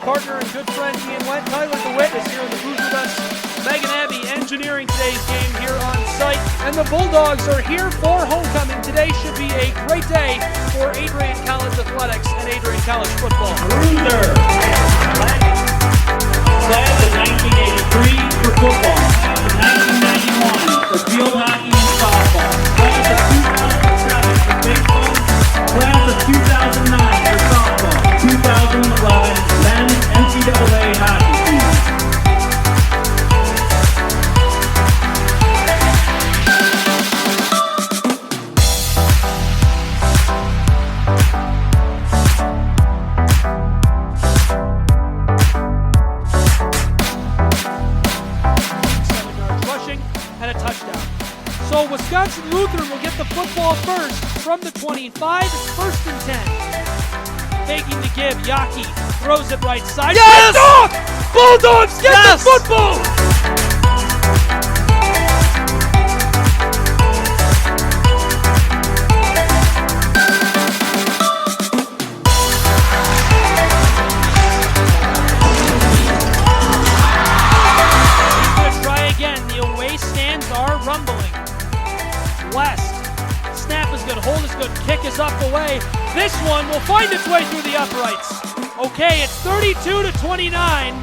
Partner and good friend Ian Went. Tyler DeWitt is here in the booth with us. Megan Abbey engineering today's game here on site. And the Bulldogs are here for homecoming. Today should be a great day for Adrian College athletics and Adrian College football. Bruiser. Class of 1983 for football. Class of 1991 for field hockey and softball. Class of 2007 for baseball. Class of 2009 for softball. 2011 men's NCAA Hockey season. And a touchdown. So Wisconsin Lutheran will get the football first from the 25. It's 1st and 10. Taking the give, Yaki throws it right side. Yes! Bulldogs get the football! Rumbling. West. Snap is good. Hold is good. Kick is up away. This one will find its way through the uprights. Okay, it's 32-29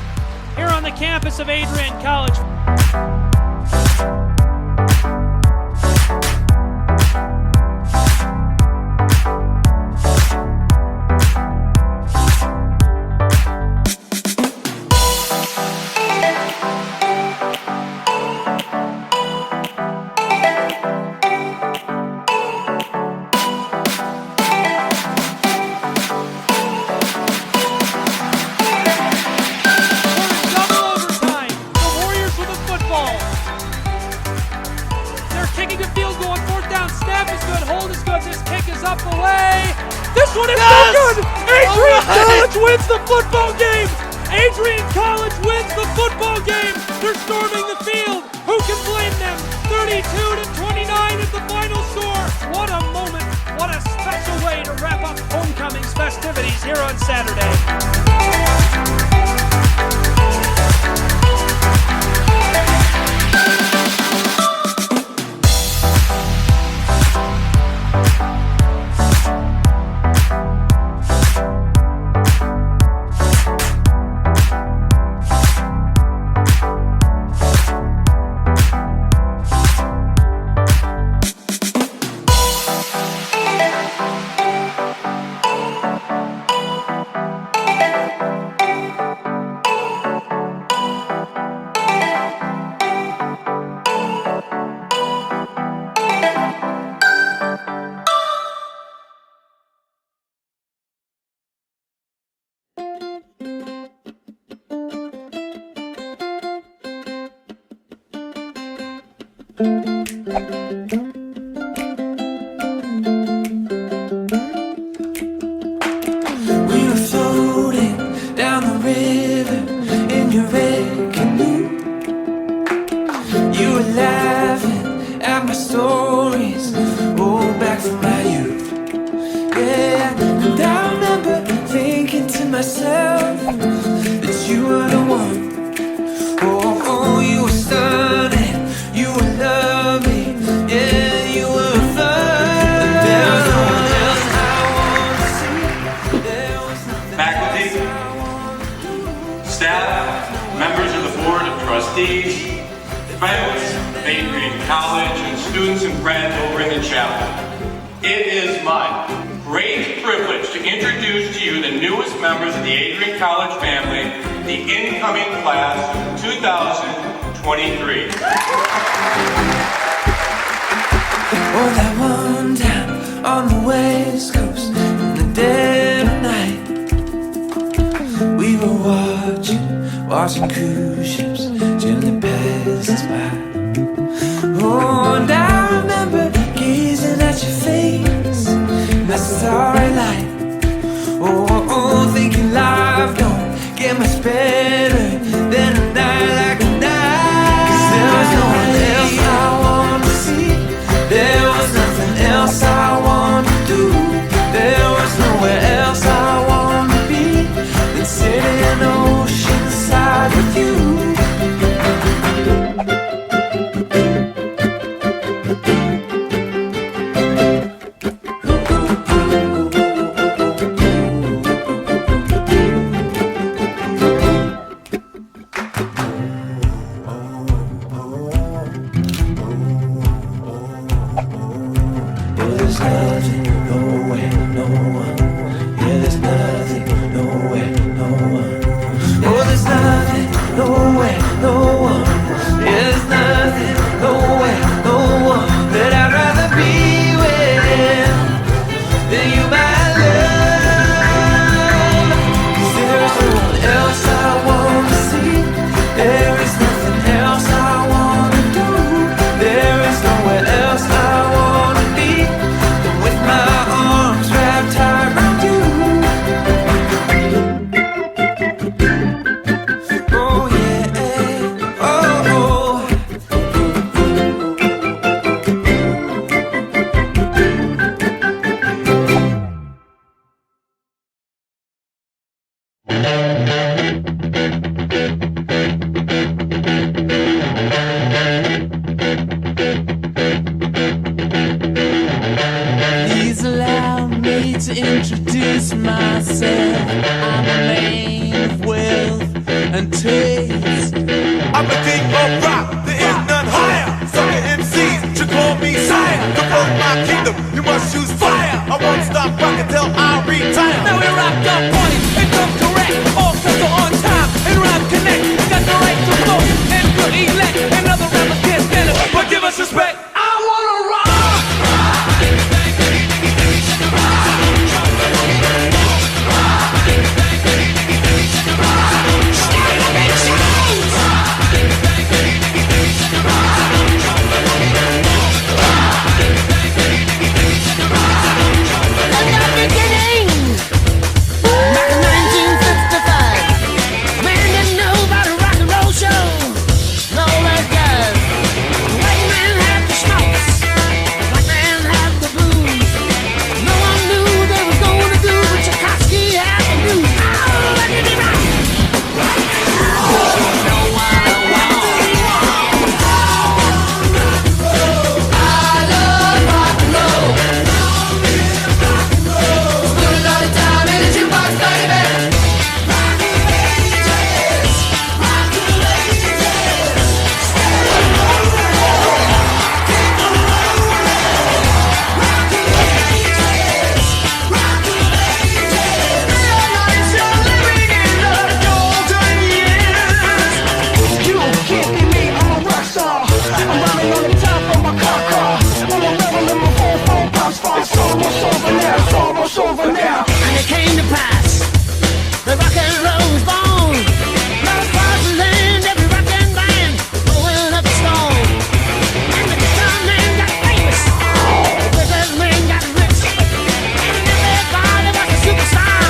here on the campus of Adrian College. Kicking a field goal on 4th down. Snap is good. Hold is good. This kick is up away. This one is so good. Adrian College wins the football game. Adrian College wins the football game. They're storming the field. Who can blame them? 32-29 is the final score. What a moment. What a special way to wrap up homecoming's festivities here on Saturday. We were floating down the river in your red canoe. You were laughing at my stories, back from my youth. Yeah, and I remember thinking to myself that you were the one. Oh, you were stunning, you were lovely, yeah, you were fun. There was no one else I wanted to see. There was nothing Faculty, staff, members of the Board of Trustees, friends of Adrian College, and students and friends over in the chapel. It is my great privilege to introduce to you the newest members of the Adrian College family, the incoming class of 2023. Oh, that one time on the West Coast in the dead of night, we were watching cruise ships gently pass us by. Oh, and I remember gazing at your face in that starry light. Oh, thinking life don't get much better than a night like tonight. 'Cause there was no one else I wanted to see. There was nothing else I wanted to do. There was nowhere else I wanted to be than sitting on with you. There's nothing, nowhere, no one. Yeah, there's nothing, nowhere, no one. Oh, there's nothing, nowhere, no one. Yeah, there's nothing, nowhere, no one that I'd rather be with than you, my love. 'Cause there's no one else I wanna see. There is nothing else I wanna do. There is nowhere else I wanna be than with my arms wrapped tight around you. Oh yeah, oh oh. Please allow me to introduce myself. I'm a man of wealth and taste. I'm the king of rock, there is none higher. Sucker MCs should call me sire. To promote my kingdom, you must choose fire. I won't stop rocking till I retire. Now we rock the party and come correct. All crystal on time and rhyme connect. Got the right to flow and good elect. And other rappers can't stand it, but give us respect. I wanna rock. Back in 1965, man didn't know about a rock and roll show. No, that guys. White man had the schmaltz, black man had the blues. No one knew they was gonna do what Tchaikovsky had to do. Oh, let me be right. No one alone. I love rock and roll. Put a lot of time in the jukebox, baby. And it came to pass, the rock and roll was born. Lot of stars land, every rock and band going up the stone. And the guitar man got famous, the business man got rich, and everybody was a superstar.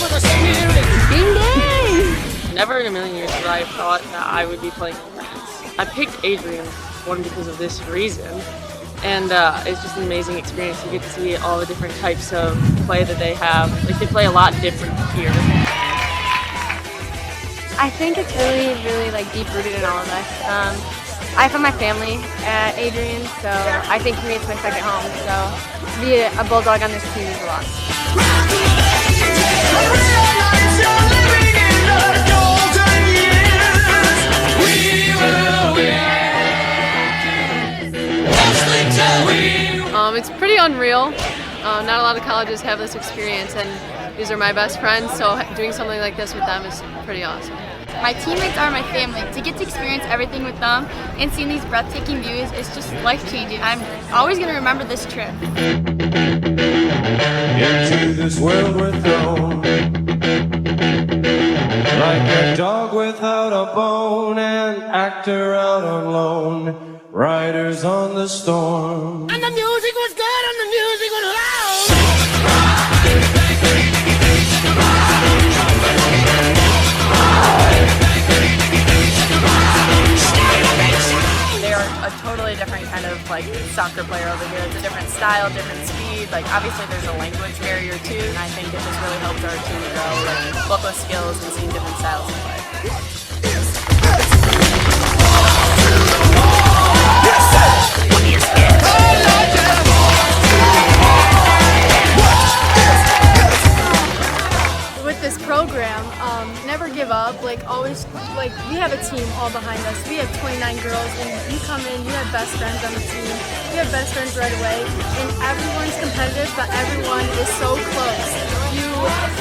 With a spirit. Ding ding! Never in a million years would I have thought that I would be playing in France. I picked Adrian, one, because of this reason, and it's just an amazing experience. You get to see all the different types of play that they have. Like, they play a lot different here. I think it's really like deep rooted in all of us. I found my family at Adrian, so I think for me it's my second home. So to be a Bulldog on this team is a lot. It's pretty unreal. Not a lot of colleges have this experience, and these are my best friends, so doing something like this with them is pretty awesome. My teammates are my family. To get to experience everything with them and seeing these breathtaking views is just life-changing. I'm always going to remember this trip. Into this world we're thrown, like a dog without a bone, an actor out on loan, riders on the storm. And the music was good and the music was loud. They are a totally different kind of like soccer player over here. It's a different style, different speed. Like, obviously there's a language barrier too, and I think it just really helped our team grow, like both with skills and seeing different styles of play. never give up. Like always, like we have a team all behind us. We have 29 girls, and you come in, you have best friends on the team. You have best friends right away, and everyone's competitive, but everyone is so close. You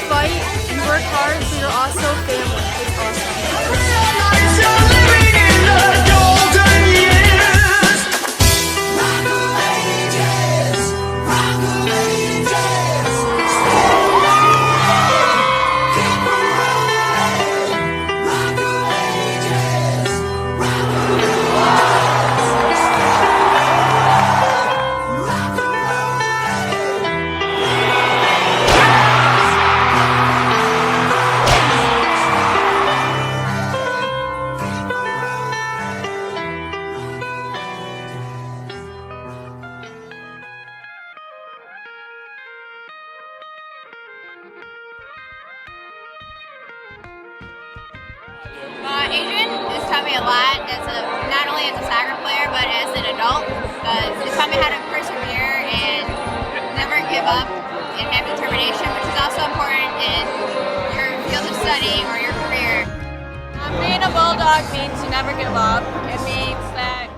fight, you work hard, so you're also family. It's awesome. Adrian has taught me a lot, not only as a soccer player, but as an adult. It's taught me how to persevere and never give up and have determination, which is also important in your field of study or your career. Being a Bulldog means to never give up. It means that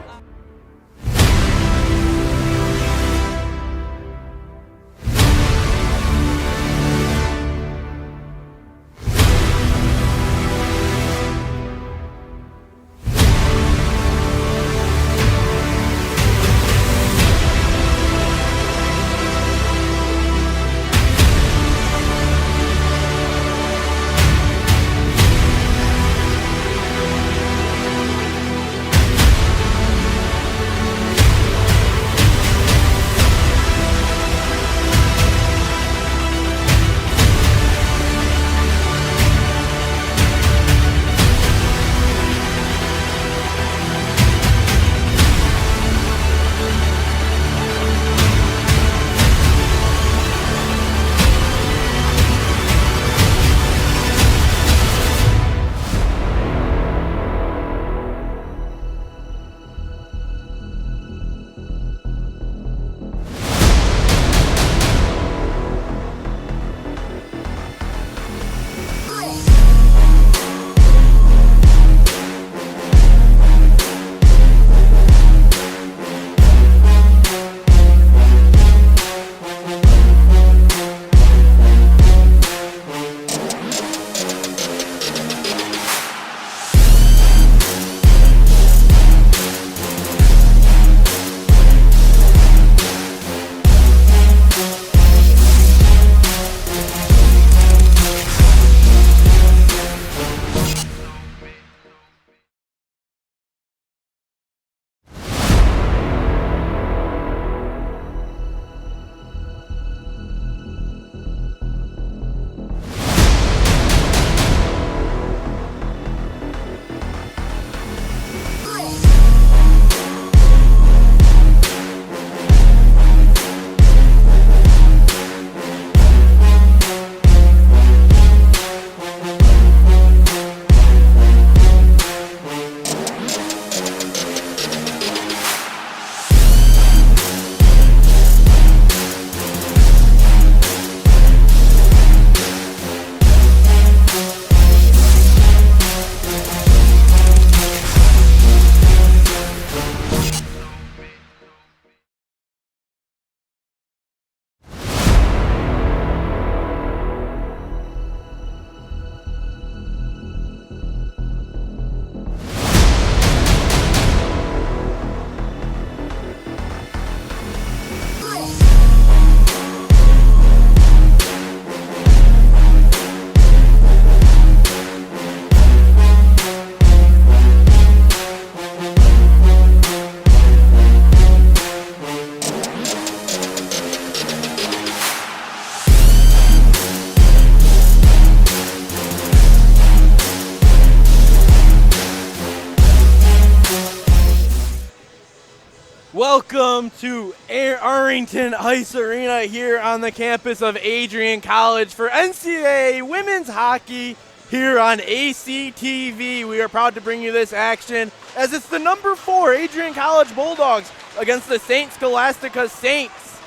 Welcome to Arlington Ice Arena here on the campus of Adrian College for NCAA Women's Hockey here on ACTV. We are proud to bring you this action as it's the number 4 Adrian College Bulldogs against the St. Scholastica Saints.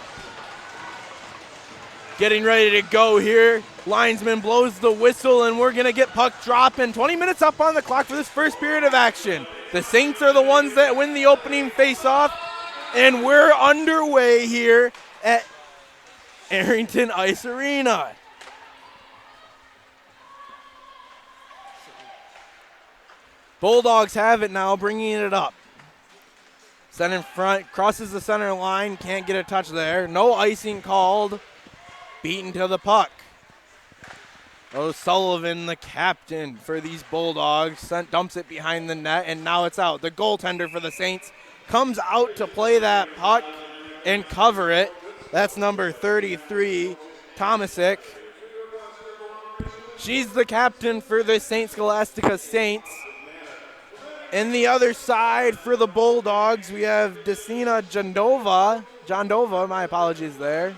getting ready to go here. Linesman blows the whistle, and we're going to get puck dropping. 20 minutes up on the clock for this first period of action. The Saints are the ones that win the opening faceoff, and we're underway here at Arrington Ice Arena. Bulldogs have it now, bringing it up. Sent in front, crosses the center line, can't get a touch there. No icing called, beaten to the puck. O'Sullivan, the captain for these Bulldogs, dumps it behind the net, and now it's out. The goaltender for the Saints comes out to play that puck and cover it. That's number 33, Tomasic. She's the captain for the St. Scholastica Saints. In the other side for the Bulldogs, we have Desina Jandova, my apologies there.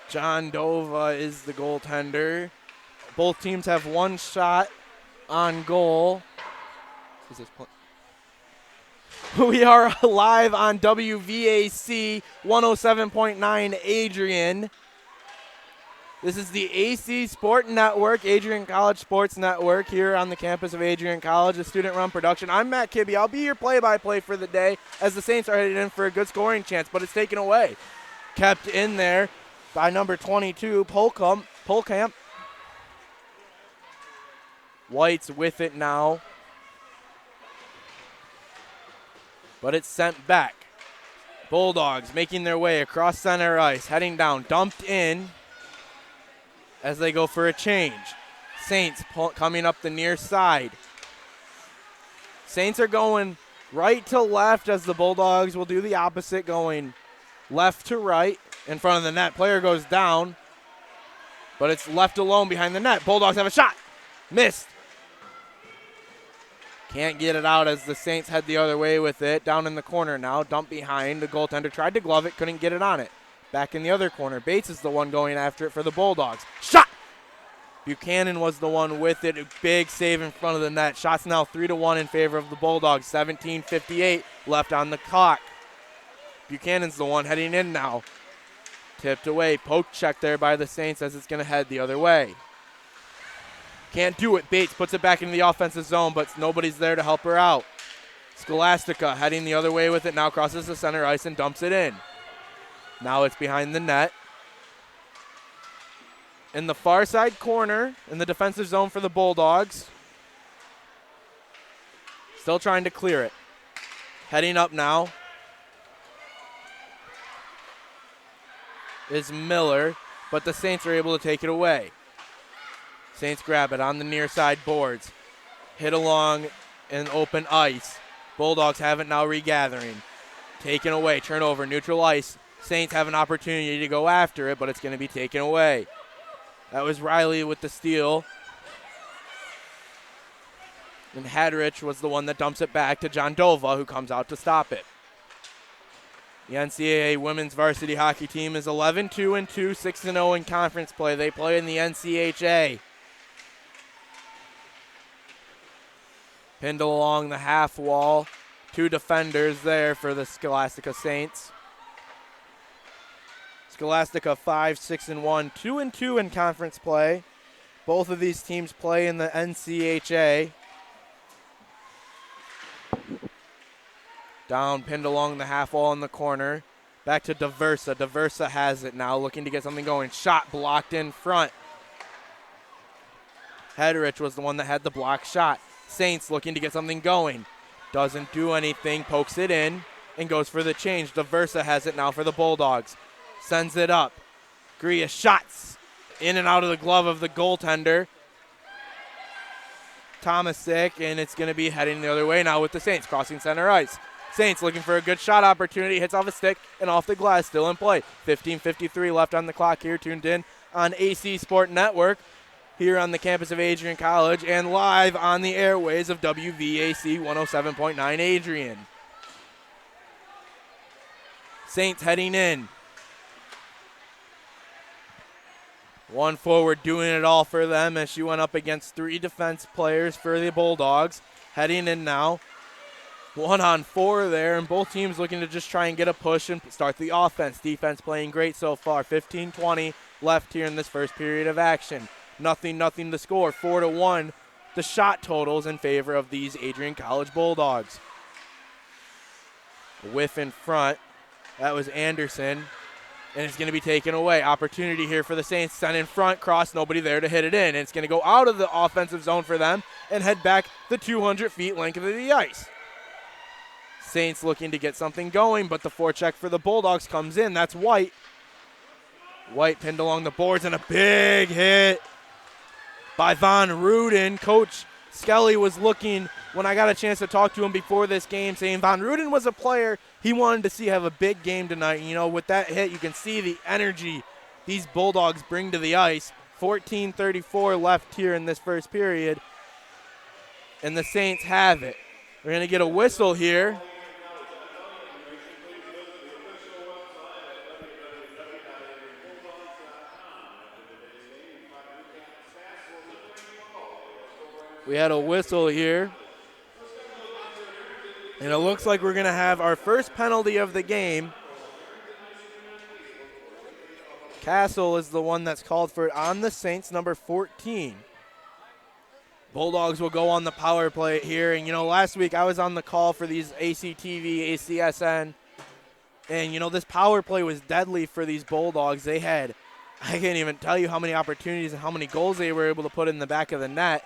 Jandova is the goaltender. Both teams have one shot on goal. We are live on WVAC 107.9 Adrian. This is the AC Sport Network, Adrian College Sports Network, here on the campus of Adrian College, a student-run production. I'm Matt Kibbe. I'll be your play-by-play for the day as the Saints are headed in for a good scoring chance, but it's taken away. Kept in there by number 22, Polkamp. White's with it now, but it's sent back. Bulldogs making their way across center ice, heading down, dumped in as they go for a change. Saints coming up the near side. Saints are going right to left as the Bulldogs will do the opposite, going left to right in front of the net. Player goes down, but it's left alone behind the net. Bulldogs have a shot. Missed. Can't get it out as the Saints head the other way with it. Down in the corner now, dump behind. The goaltender tried to glove it, couldn't get it on it. Back in the other corner, Bates is the one going after it for the Bulldogs. Shot! Buchanan was the one with it. A big save in front of the net. Shots now 3-1 in favor of the Bulldogs. 17:58 left on the clock. Buchanan's the one heading in now. Tipped away. Poke check there by the Saints as it's going to head the other way. Can't do it. Bates puts it back into the offensive zone, but nobody's there to help her out. Scholastica heading the other way with it. Now crosses the center ice and dumps it in. Now it's behind the net. In the far side corner, in the defensive zone for the Bulldogs. Still trying to clear it. Heading up now is Miller, but the Saints are able to take it away. Saints grab it on the near side boards. Hit along in open ice. Bulldogs have it now regathering. Taken away, turnover, neutral ice. Saints have an opportunity to go after it, but it's going to be taken away. That was Riley with the steal. And Hadrich was the one that dumps it back to Jandova, who comes out to stop it. The NCAA women's varsity hockey team is 11-2-2, 6-0 in conference play. They play in the NCHA. Pinned along the half wall. Two defenders there for the Scholastica Saints. Scholastica 5-6-1, 2-2 in conference play. Both of these teams play in the NCHA. Down, pinned along the half wall in the corner. Back to Diversa. Diversa has it now, looking to get something going. Shot blocked in front. Hedrich was the one that had the block shot. Saints looking to get something going. Doesn't do anything, pokes it in, and goes for the change. Diversa has it now for the Bulldogs. Sends it up. Gria shots in and out of the glove of the goaltender. Tomasic, and it's going to be heading the other way now with the Saints crossing center ice. Saints looking for a good shot opportunity. Hits off a stick and off the glass. Still in play. 15:53 left on the clock here. Tuned in on AC Sport Network here on the campus of Adrian College and live on the airways of WVAC 107.9 Adrian. Saints heading in. One forward doing it all for them as she went up against three defense players for the Bulldogs. Heading in now. 1-on-4 there, and both teams looking to just try and get a push and start the offense. Defense playing great so far. 15-20 left here in this first period of action. Nothing to score. 4-1 the shot totals in favor of these Adrian College Bulldogs. Whiff in front. That was Anderson. And it's going to be taken away. Opportunity here for the Saints. Sent in front, cross, nobody there to hit it in. And it's going to go out of the offensive zone for them and head back the 200 feet length of the ice. Saints looking to get something going, but the forecheck for the Bulldogs comes in. That's White. White pinned along the boards and a big hit by Von Ruden. Coach Skelly was looking, when I got a chance to talk to him before this game, saying Von Ruden was a player he wanted to see have a big game tonight. You know, with that hit, you can see the energy these Bulldogs bring to the ice. 14:34 left here in this first period, and the Saints have it. We're going to get a whistle here. We had a whistle here. And it looks like we're going to have our first penalty of the game. Castle is the one that's called for it on the Saints, number 14. Bulldogs will go on the power play here. And, you know, last week I was on the call for these ACTV, ACSN. And, you know, this power play was deadly for these Bulldogs. They had, I can't even tell you how many opportunities and how many goals they were able to put in the back of the net.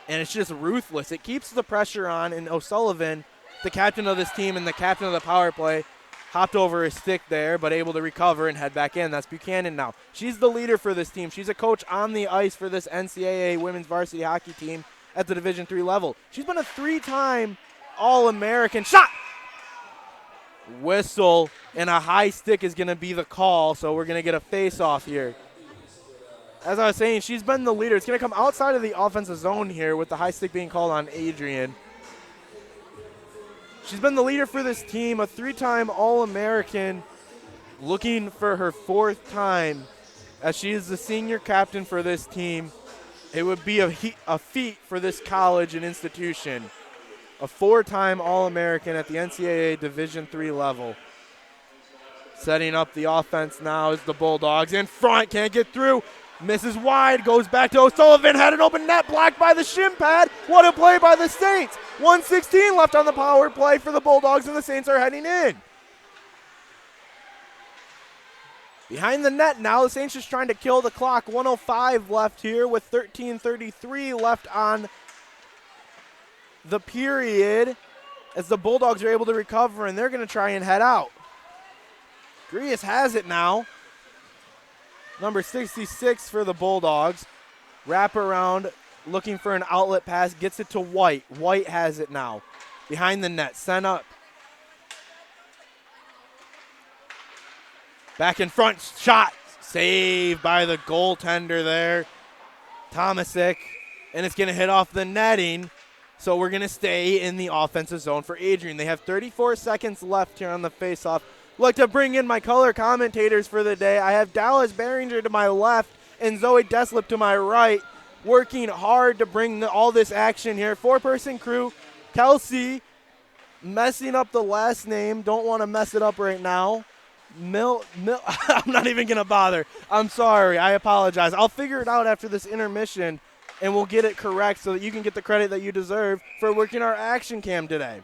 And it's just ruthless. It keeps the pressure on, and O'Sullivan, the captain of this team and the captain of the power play, hopped over his stick there, but able to recover and head back in. That's Buchanan now. She's the leader for this team. She's a coach on the ice for this NCAA women's varsity hockey team at the Division III level. She's been a 3-time All-American. Shot! Whistle, and a high stick is going to be the call, so we're going to get a face-off here. As I was saying, she's been the leader. It's going to come outside of the offensive zone here with the high stick being called on Adrian. She's been the leader for this team, a 3-time All-American, looking for her 4th time as she is the senior captain for this team. It would be a feat for this college and institution. A 4-time All-American at the NCAA Division III level. Setting up the offense now is the Bulldogs. In front, can't get through. Misses wide, goes back to O'Sullivan, had an open net, blocked by the shin pad. What a play by the Saints. 1:16 left on the power play for the Bulldogs, and the Saints are heading in. Behind the net now, the Saints just trying to kill the clock. 1:05 left here with 13:33 left on the period as the Bulldogs are able to recover, and they're going to try and head out. Grius has it now. Number 66 for the Bulldogs. Wrap around, looking for an outlet pass, gets it to White. White has it now. Behind the net, sent up. Back in front, shot. Saved by the goaltender there, Tomasic. And it's going to hit off the netting. So we're going to stay in the offensive zone for Adrian. They have 34 seconds left here on the faceoff. Like to bring in my color commentators for the day. I have Dallas Behringer to my left and Zoe Deslip to my right, working hard to bring all this action here. 4-person crew. Kelsey, messing up the last name. Don't want to mess it up right now. I'm not even going to bother. I'm sorry. I apologize. I'll figure it out after this intermission, and we'll get it correct so that you can get the credit that you deserve for working our action cam today.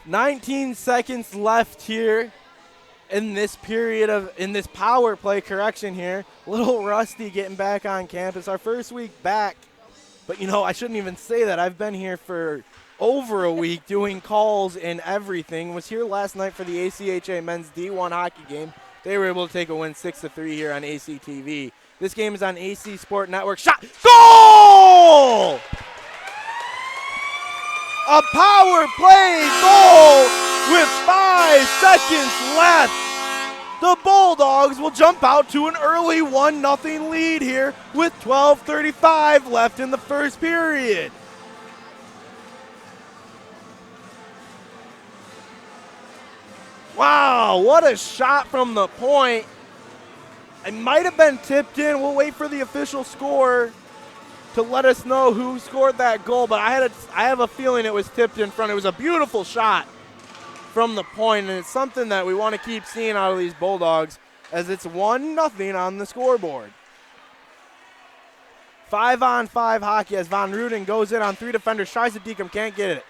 19 seconds left here in this period in this power play correction here. A little rusty getting back on campus. Our first week back. But, you know, I shouldn't even say that. I've been here for over a week doing calls and everything. Was here last night for the ACHA men's D1 hockey game. They were able to take a win 6-3 here on ACTV. This game is on AC Sport Network. Shot! Goal! A power play goal with 5 seconds left. The Bulldogs will jump out to an early 1-0 lead here with 12:35 left in the first period. Wow, what a shot from the point. It might have been tipped in. We'll wait for the official score to let us know who scored that goal, but I have a feeling it was tipped in front. It was a beautiful shot from the point, and it's something that we want to keep seeing out of these Bulldogs as it's 1-0 on the scoreboard. 5-on-5 hockey as Von Ruden goes in on 3 defenders, tries to deke him, can't get it.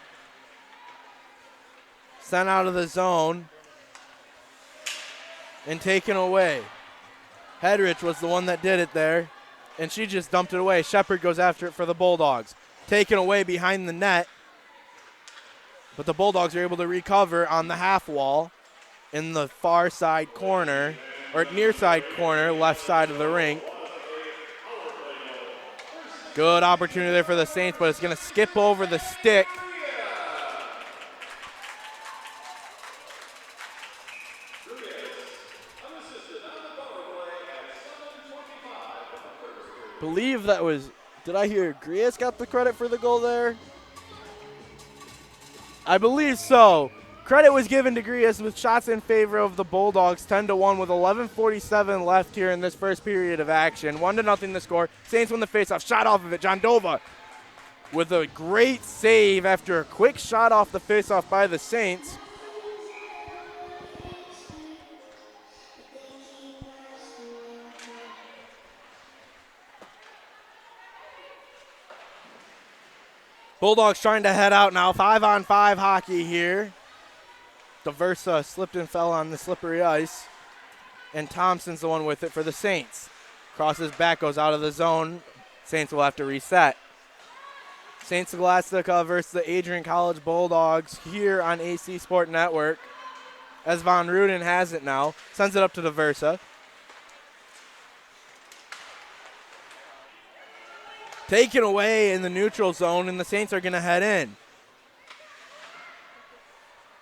Sent out of the zone and taken away. Hedrich was the one that did it there, and she just dumped it away. Shepard goes after it for the Bulldogs. Taken away behind the net, but the Bulldogs are able to recover on the half wall in the far side corner, or near side corner, left side of the rink. Good opportunity there for the Saints, but it's going to skip over the stick. Believe that was, did I hear Grias got the credit for the goal there? I believe so. Credit was given to Grias with shots in favor of the Bulldogs, 10-1 with 11:47 left here in this first period of action. 1-0 the score. Saints win the faceoff. Shot off of it. John Dova with a great save after a quick shot off the faceoff by the Saints. Bulldogs trying to head out now. 5-on-5 hockey here. Diversa slipped and fell on the slippery ice. And Thompson's the one with it for the Saints. Crosses back, goes out of the zone. Saints will have to reset. St. Scholastica versus the Adrian College Bulldogs here on AC Sport Network. As Von Ruden has it now. Sends it up to Diversa. Taken away in the neutral zone, and the Saints are going to head in.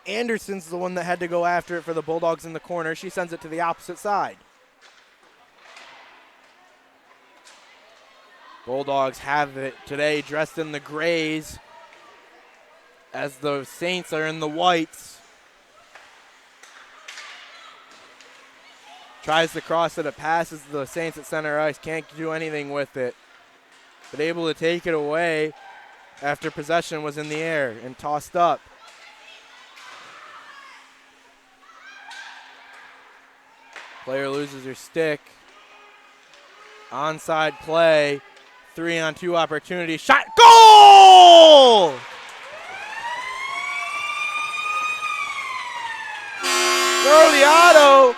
Anderson's the one that had to go after it for the Bulldogs in the corner. She sends it to the opposite side. Bulldogs have it today dressed in the grays as the Saints are in the whites. Tries to cross it, it passes the Saints at center ice, can't do anything with it. But able to take it away after possession was in the air and tossed up. Player loses her stick. Onside play. 3-on-2 opportunity. Shot. Goal! Garliato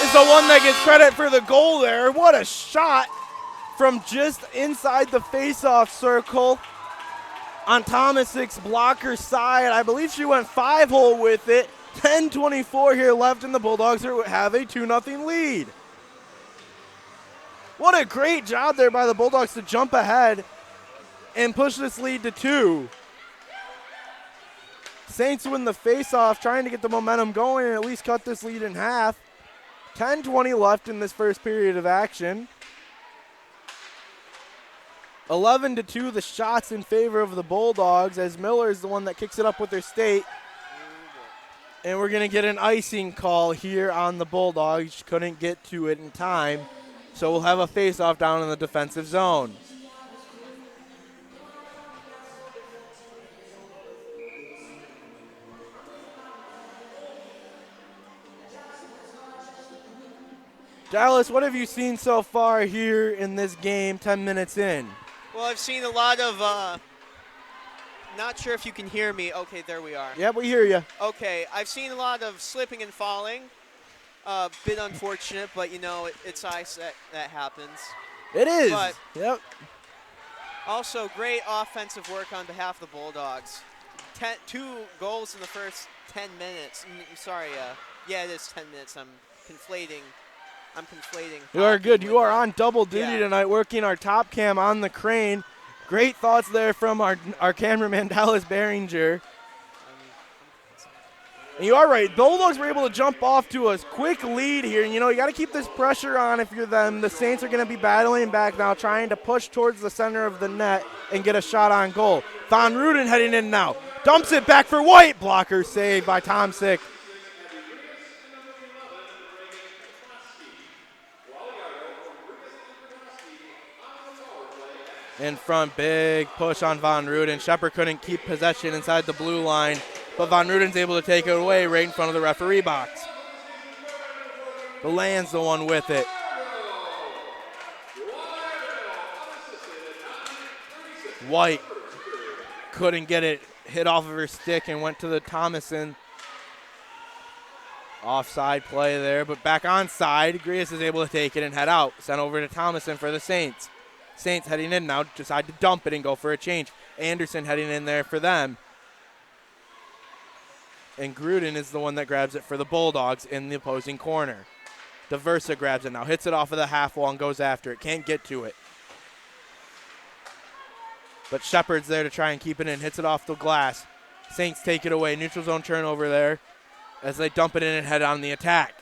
is the one that gets credit for the goal there. What a shot from just inside the face-off circle on Thomasik's blocker side. I believe she went 5-hole with it. 10:24 here left, and the Bulldogs have a 2-0 lead. What a great job there by the Bulldogs to jump ahead and push this lead to 2. Saints win the face-off, trying to get the momentum going and at least cut this lead in half. 10:20 left in this first period of action. 11-2 the shots in favor of the Bulldogs as Miller is the one that kicks it up with her state. And we're going to get an icing call here on the Bulldogs. Couldn't get to it in time. So we'll have a face-off down in the defensive zone. Dallas, what have you seen so far here in this game 10 minutes in? Well, I've seen a lot of not sure if you can hear me. Okay, there we are. Yeah, we hear you. Okay, I've seen a lot of slipping and falling. Bit unfortunate, but you know, it's ice that happens. It is. But yep. Also, great offensive work on behalf of the Bulldogs. 2 goals in the first 10 minutes. Sorry, yeah, it is 10 minutes. I'm conflating. You are good. You are on double duty tonight, working our top cam on the crane. Great thoughts there from our cameraman, Dallas Behringer. And you are right. Bulldogs were able to jump off to a quick lead here. And, you know, you got to keep this pressure on if you're them. The Saints are going to be battling back now, trying to push towards the center of the net and get a shot on goal. Von Ruden heading in now. Dumps it back for White. Blocker saved by Tomsick. In front, big push on Von Ruden. Shepard couldn't keep possession inside the blue line, but Von Ruden's able to take it away right in front of the referee box. The Land's the one with it. White couldn't get it hit off of her stick and went to the Thomason. Offside play there, but back onside. Grias is able to take it and head out. Sent over to Thomason for the Saints. Saints heading in now, decide to dump it and go for a change. Anderson heading in there for them. And Gruden is the one that grabs it for the Bulldogs in the opposing corner. Diversa grabs it now, hits it off of the half wall and goes after it. Can't get to it. But Shepard's there to try and keep it in. Hits it off the glass. Saints take it away. Neutral zone turnover there as they dump it in and head on the attack.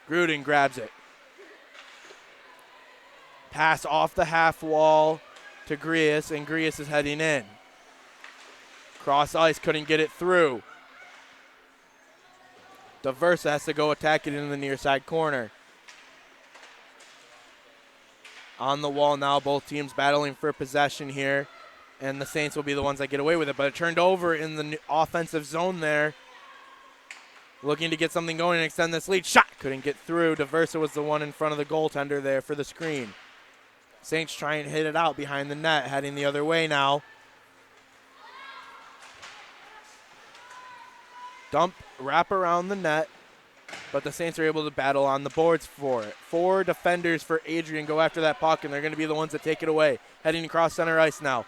Gruden grabs it. Pass off the half wall to Grias, and Grias is heading in. Cross ice, couldn't get it through. Diversa has to go attack it in the near side corner. On the wall now, both teams battling for possession here, and the Saints will be the ones that get away with it, but it turned over in the offensive zone there. Looking to get something going and extend this lead. Shot, couldn't get through. Diversa was the one in front of the goaltender there for the screen. Saints try and hit it out behind the net, heading the other way now. Dump, wrap around the net, but the Saints are able to battle on the boards for it. 4 defenders for Adrian go after that puck, and they're going to be the ones that take it away. Heading across center ice now.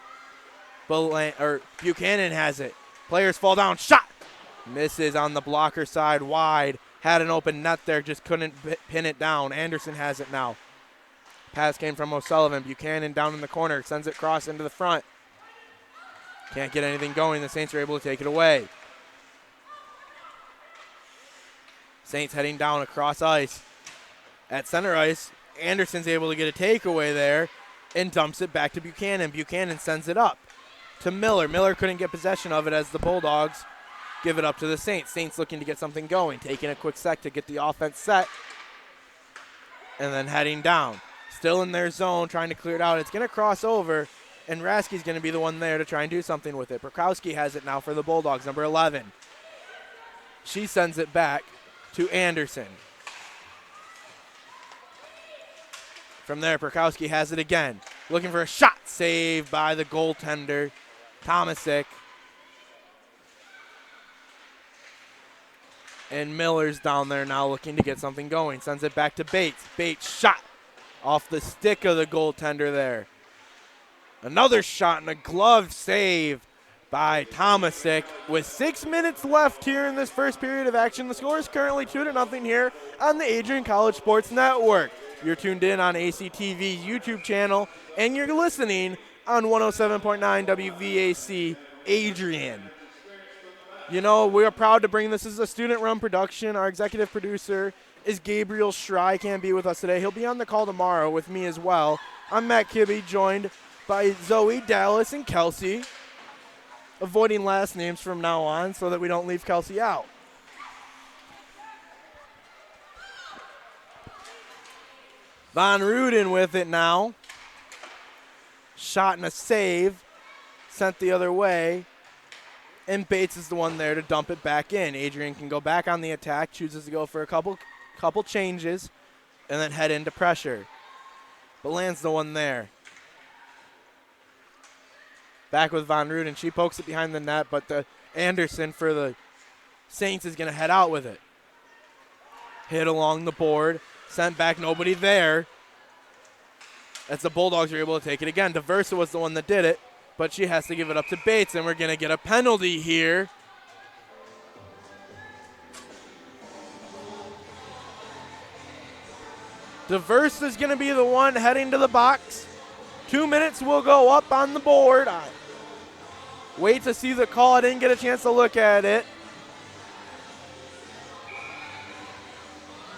Buchanan has it. Players fall down. Shot! Misses on the blocker side wide. Had an open net there, just couldn't pin it down. Anderson has it now. Pass came from O'Sullivan. Buchanan down in the corner. Sends it cross into the front. Can't get anything going. The Saints are able to take it away. Saints heading down across ice. At center ice, Anderson's able to get a takeaway there and dumps it back to Buchanan. Buchanan sends it up to Miller. Miller couldn't get possession of it as the Bulldogs give it up to the Saints. Saints looking to get something going, taking a quick sec to get the offense set, and then heading down. Still in their zone, trying to clear it out. It's going to cross over, and Rasky's going to be the one there to try and do something with it. Prokowski has it now for the Bulldogs, number 11. She sends it back to Anderson. From there, Prokowski has it again. Looking for a shot, saved by the goaltender, Tomasic. And Miller's down there now looking to get something going. Sends it back to Bates. Bates shot off the stick of the goaltender there. Another shot and a glove save by Tomasic. With 6 minutes left here in this first period of action, the score is currently 2-0 here on the Adrian College Sports Network. You're tuned in on ACTV's YouTube channel, and you're listening on 107.9 WVAC Adrian. You know, we are proud to bring this as a student-run production. Our executive producer is Gabriel Schrei. Can't be with us today. He'll be on the call tomorrow with me as well. I'm Matt Kibbe, joined by Zoe, Dallas, and Kelsey. Avoiding last names from now on so that we don't leave Kelsey out. Von Ruden with it now. Shot and a save. Sent the other way. And Bates is the one there to dump it back in. Adrian can go back on the attack, chooses to go for a couple changes, and then head into pressure. But lands the one there. Back with Von Ruden. She pokes it behind the net, but the Anderson for the Saints is going to head out with it. Hit along the board. Sent back, nobody there. As the Bulldogs are able to take it again. Diversa was the one that did it, but she has to give it up to Bates, and we're going to get a penalty here. Diversa is going to be the one heading to the box. 2 minutes will go up on the board. Wait to see the call. I didn't get a chance to look at it.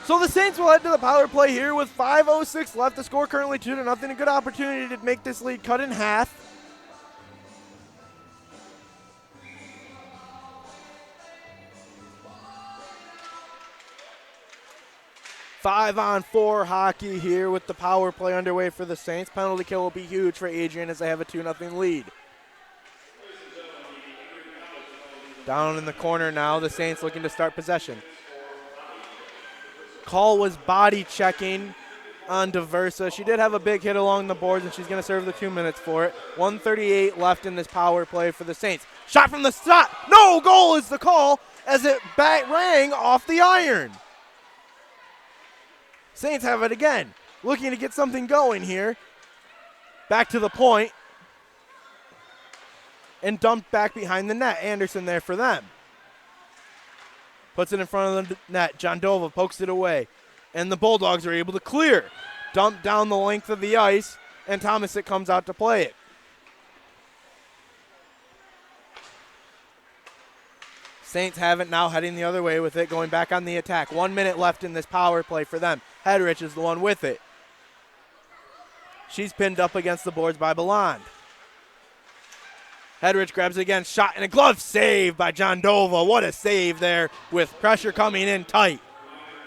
So the Saints will head to the power play here with 5:06 left. The score currently 2-0. A good opportunity to make this lead cut in half. 5-on-4 hockey here with the power play underway for the Saints. Penalty kill will be huge for Adrian as they have a 2-0 lead. Down in the corner now, the Saints looking to start possession. Call was body checking on Diversa. She did have a big hit along the boards, and she's going to serve the 2 minutes for it. 1:38 left in this power play for the Saints. Shot from the slot. No, goal is the call as it rang off the iron. Saints have it again. Looking to get something going here. Back to the point. And dumped back behind the net. Anderson there for them. Puts it in front of the net. Jandova pokes it away. And the Bulldogs are able to clear. Dump down the length of the ice. And Tomasic comes out to play it. Saints have it now, heading the other way with it, going back on the attack. 1 minute left in this power play for them. Hedrich is the one with it. She's pinned up against the boards by Belland. Hedrich grabs it again, shot and a glove save by Jandova. What a save there with pressure coming in tight.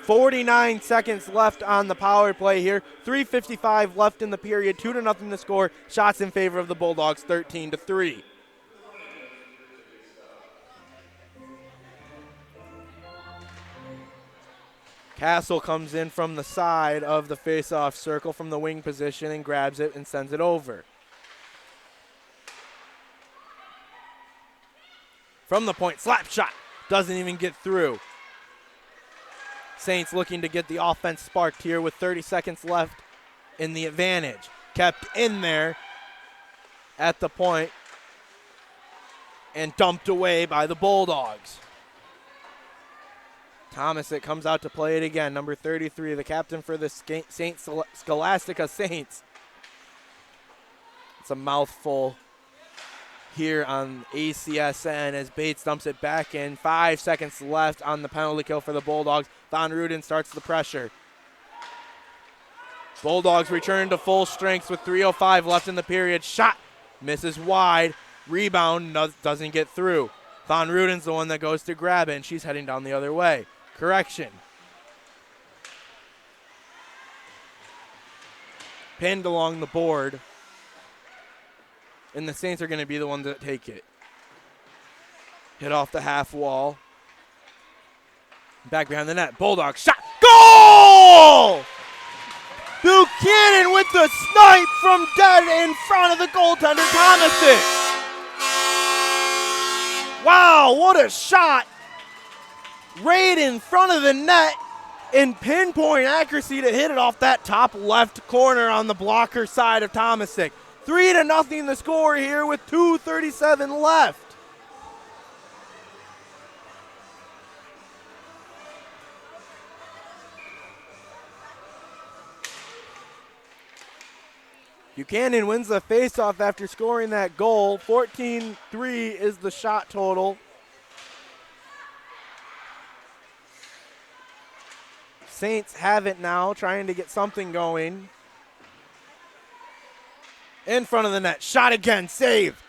49 seconds left on the power play here. 3:55 left in the period. 2-0 the score. Shots in favor of the Bulldogs, 13-3. Castle comes in from the side of the face-off circle from the wing position and grabs it and sends it over. From the point, slap shot. Doesn't even get through. Saints looking to get the offense sparked here with 30 seconds left in the advantage. Kept in there at the point and dumped away by the Bulldogs. Tomasic comes out to play it again, number 33, the captain for the Scholastica Saints. It's a mouthful here on ACSN as Bates dumps it back in. 5 seconds left on the penalty kill for the Bulldogs. Von Ruden starts the pressure. Bulldogs return to full strength with 3:05 left in the period. Shot misses wide. Rebound doesn't get through. Von Ruden's the one that goes to grab it, and she's heading down the other way. Correction. Pinned along the board. And the Saints are going to be the ones that take it. Hit off the half wall. Back behind the net. Bulldog shot. Goal! Buchanan with the snipe from dead in front of the goaltender, Tomasic. Wow, what a shot. Right in front of the net in pinpoint accuracy to hit it off that top left corner on the blocker side of Tomasic. 3-0 the score here with 2:37 left. Buchanan wins the faceoff after scoring that goal. 14-3 is the shot total. Saints have it now, trying to get something going. In front of the net. Shot again. Save.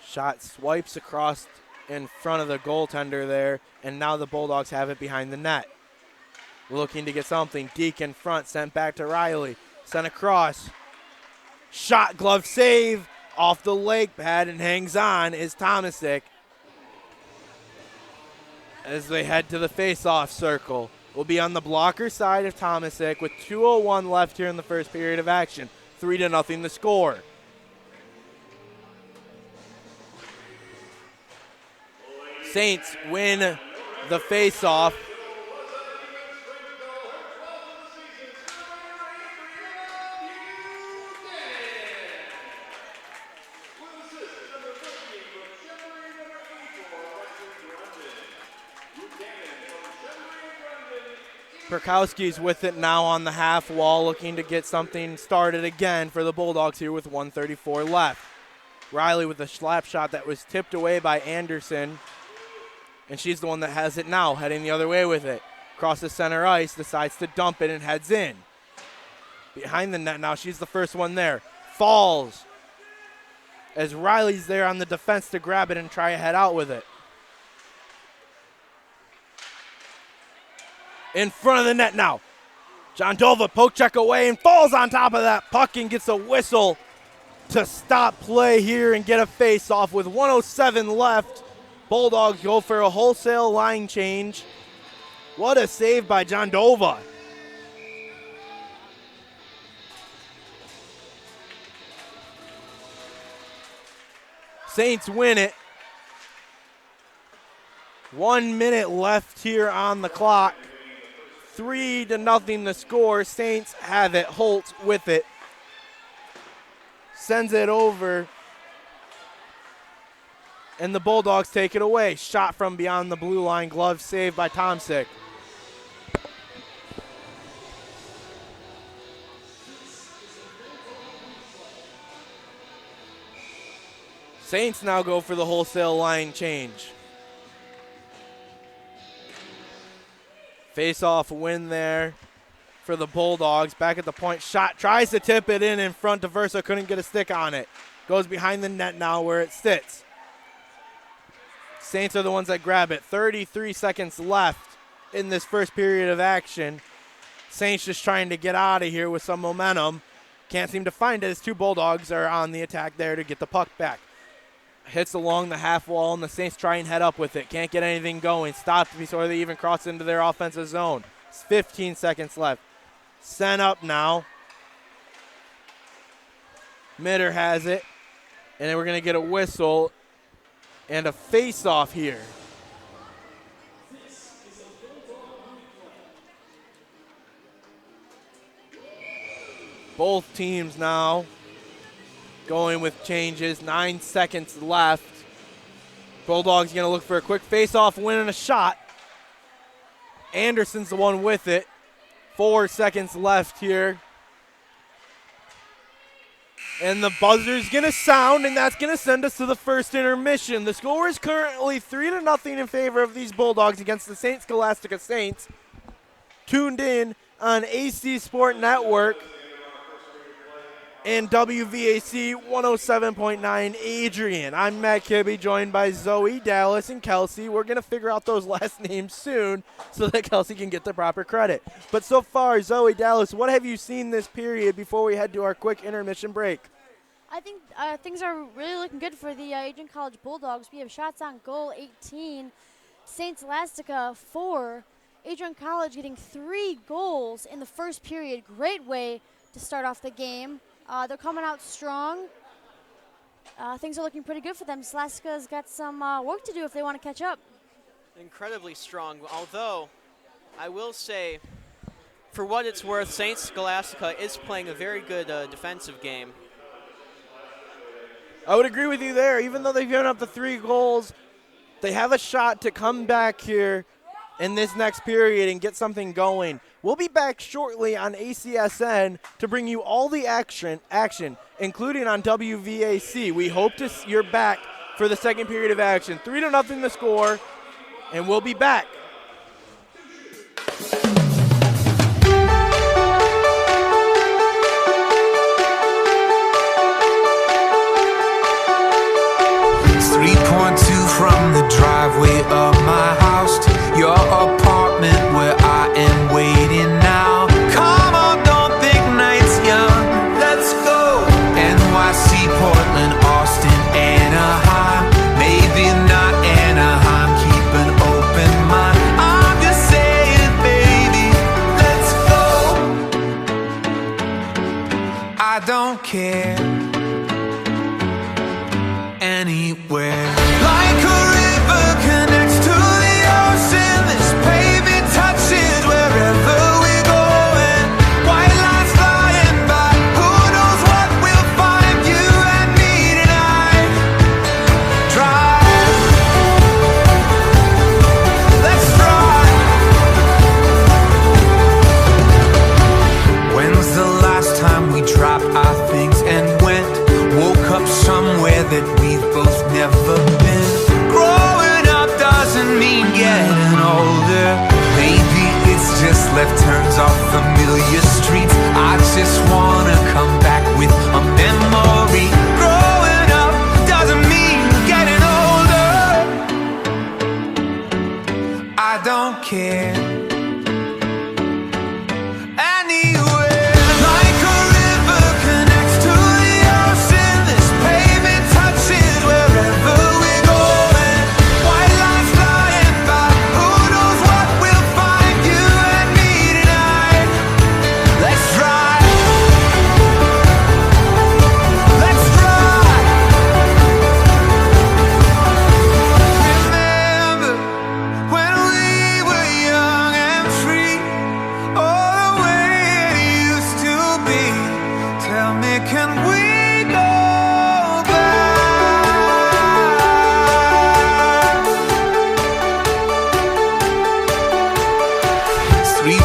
Shot swipes across in front of the goaltender there, and now the Bulldogs have it behind the net. Looking to get something. Deke in front. Sent back to Riley. Sent across. Shot, glove save. Off the leg pad and hangs on is Tomasic. As they head to the face-off circle. Will be on the blocker side of Tomasic with 2:01 left here in the first period of action. 3-0 the score. Saints win the face-off. Perkowski's with it now on the half wall, looking to get something started again for the Bulldogs here with 1:34 left. Riley with a slap shot that was tipped away by Anderson, and she's the one that has it now, heading the other way with it. Across the center ice, decides to dump it and heads in. Behind the net now, she's the first one there. Falls as Riley's there on the defense to grab it and try to head out with it. in front of the net now. John Dova poke check away and falls on top of that puck and gets a whistle to stop play here and get a face-off with 1:07 left. Bulldogs go for a wholesale line change. What a save by John Dova. Saints win it. 1 minute left here on the clock. 3-0 the score. Saints have it. Holt with it. Sends it over. And the Bulldogs take it away. Shot from beyond the blue line. Glove saved by Tomsick. Saints now go for the wholesale line change. Face-off win there for the Bulldogs. Back at the point. Shot tries to tip it in front. DeVersa couldn't get a stick on it. Goes behind the net now where it sits. Saints are the ones that grab it. 33 seconds left in this first period of action. Saints just trying to get out of here with some momentum. Can't seem to find it as two Bulldogs are on the attack there to get the puck back. Hits along the half wall, and the Saints try and head up with it. Can't get anything going. Stopped before they even cross into their offensive zone. 15 seconds left. Sent up now. Mitter has it. And then we're going to get a whistle and a face-off here. Both teams now going with changes. 9 seconds left. Bulldogs going to look for a quick face-off win and a shot. Anderson's the one with it. 4 seconds left here. And the buzzer's going to sound, and that's going to send us to the first intermission. The score is currently 3-0 in favor of these Bulldogs against the St. Scholastica Saints. Tuned in on AC Sport Network and WVAC 107.9 Adrian. I'm Matt Kibbe, joined by Zoe, Dallas, and Kelsey. We're going to figure out those last names soon so that Kelsey can get the proper credit. But so far, Zoe, Dallas, what have you seen this period before we head to our quick intermission break? I think things are really looking good for the Adrian College Bulldogs. We have shots on goal 18, St. Scholastica 4, Adrian College getting 3 goals in the first period. Great way to start off the game. They're coming out strong. Things are looking pretty good for them. Scholastica's got some work to do if they want to catch up. Incredibly strong, although I will say, for what it's worth, St. Scholastica is playing a very good defensive game. I would agree with you there. Even though they've given up the 3 goals, they have a shot to come back here in this next period and get something going. We'll be back shortly on ACSN to bring you all the action, including on WVAC. We hope you're back for the second period of action. 3-0 the score, and we'll be back. From the driveway of my house to your apartment where I am waiting now. Come on, don't think night's young. Let's go. NYC, Portland, Austin, Anaheim. Maybe not Anaheim. Keep an open mind. I'm just saying, baby, let's go. I don't care. Anywhere. Like a river connects to the ocean, this pavement touches wherever we're going. White lines flying by, who knows what we'll find. You and me tonight. Drive. Let's drive. When's the last time we dropped our things, and when 3.2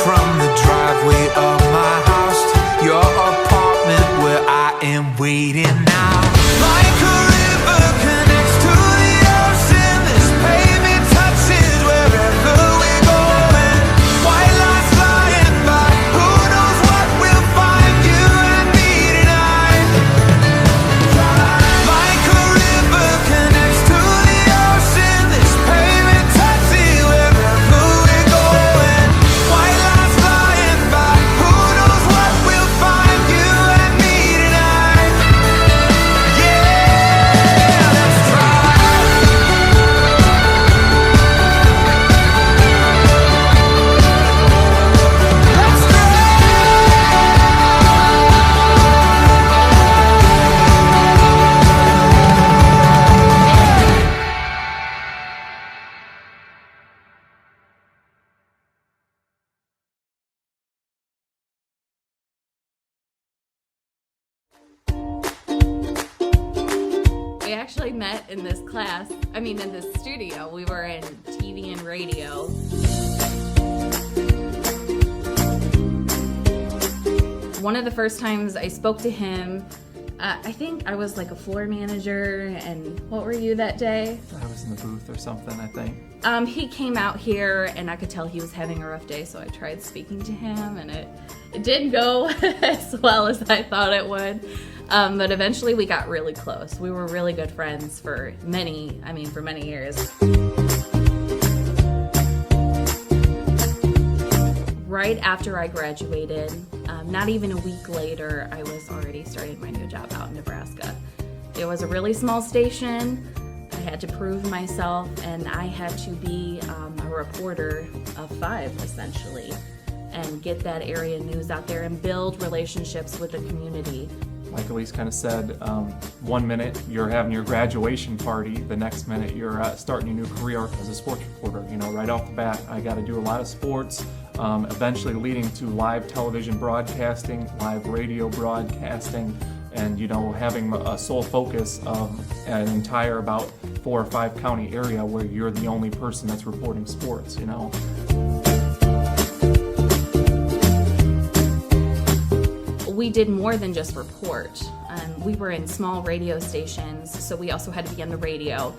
from the driveway of my house to your apartment where I am waiting now. Like a river connects to the ocean, this pavement touches wherever we're going. White lines flying by, who knows what we'll find, you and me tonight. Like a river connects to the ocean, this pavement touches wherever we're going. White lines flying by, who knows what we'll find, you and me tonight. Yeah, let's try. Let's We actually met in this class, in this studio. We were in TV and radio. One of the first times I spoke to him, I think I was like a floor manager, and what were you that day? I was in the booth or something, I think. He came out here, and I could tell he was having a rough day, so I tried speaking to him, and it didn't go as well as I thought it would. But eventually we got really close. We were really good friends for many years. Right after I graduated, not even a week later, I was already starting my new job out in Nebraska. It was a really small station. I had to prove myself, and I had to be a reporter of 5, essentially, and get that area news out there and build relationships with the community. Like Elise kind of said, 1 minute you're having your graduation party, the next minute you're starting your new career as a sports reporter. Right off the bat, I got to do a lot of sports, eventually leading to live television broadcasting, live radio broadcasting, and having a sole focus of an entire about 4 or 5 county area where you're the only person that's reporting sports. We did more than just report. We were in small radio stations, so we also had to be on the radio.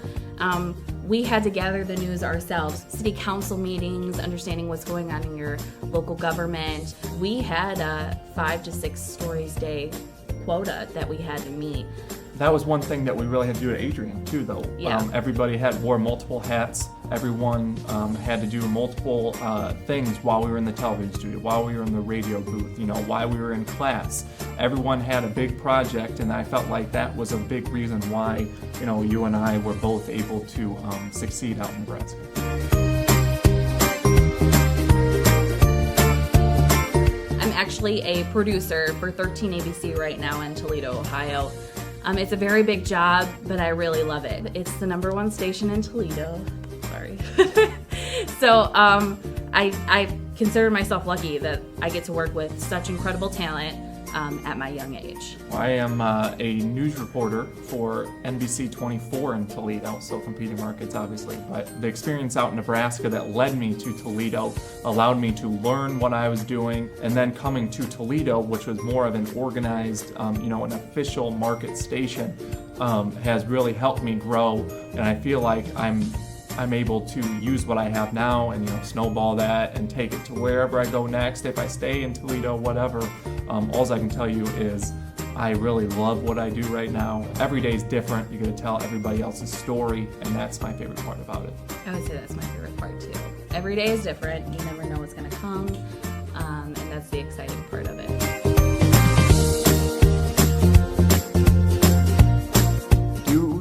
We had to gather the news ourselves, city council meetings, understanding what's going on in your local government. We had a 5 to 6 stories a day quota that we had to meet. That was one thing that we really had to do at Adrian too, though. Yeah. Everybody wore multiple hats. Everyone had to do multiple things while we were in the television studio, while we were in the radio booth, while we were in class. Everyone had a big project, and I felt like that was a big reason why, you and I were both able to succeed out in Nebraska. I'm actually a producer for 13 ABC right now in Toledo, Ohio. It's a very big job, but I really love it. It's the #1 station in Toledo. Sorry. So I consider myself lucky that I get to work with such incredible talent at my young age. I am a news reporter for NBC 24 in Toledo, so competing markets obviously, but the experience out in Nebraska that led me to Toledo allowed me to learn what I was doing, and then coming to Toledo, which was more of an organized, an official market station, has really helped me grow, and I feel like I'm able to use what I have now and snowball that and take it to wherever I go next. If I stay in Toledo, whatever, all I can tell you is I really love what I do right now. Every day is different. You get to tell everybody else's story, and that's my favorite part about it. I would say that's my favorite part too. Every day is different. You never know what's going to come, and that's the exciting part of it.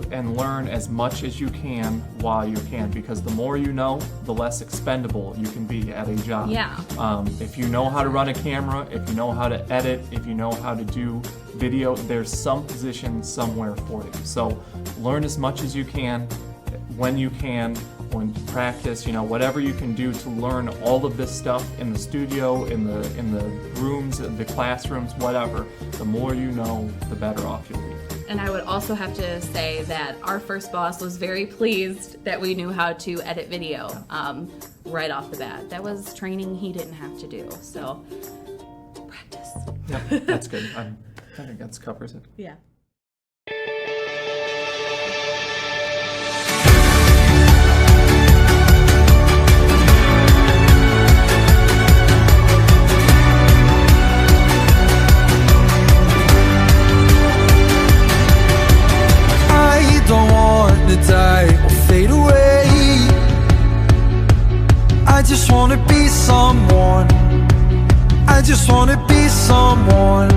And learn as much as you can while you can, because the more you know, the less expendable you can be at a job. Yeah. If you know how to run a camera, if you know how to edit, if you know how to do video, there's some position somewhere for you. So learn as much as you can, when you can, when practice, whatever you can do to learn all of this stuff in the studio, in the rooms, the classrooms, whatever. The more you know, the better off you'll be. And I would also have to say that our first boss was very pleased that we knew how to edit video. right off the bat. That was training he didn't have to do. So practice. Yeah, that's good. I think that covers it. Yeah. I don't want to die or fade away. I just want to be someone. I just want to be someone.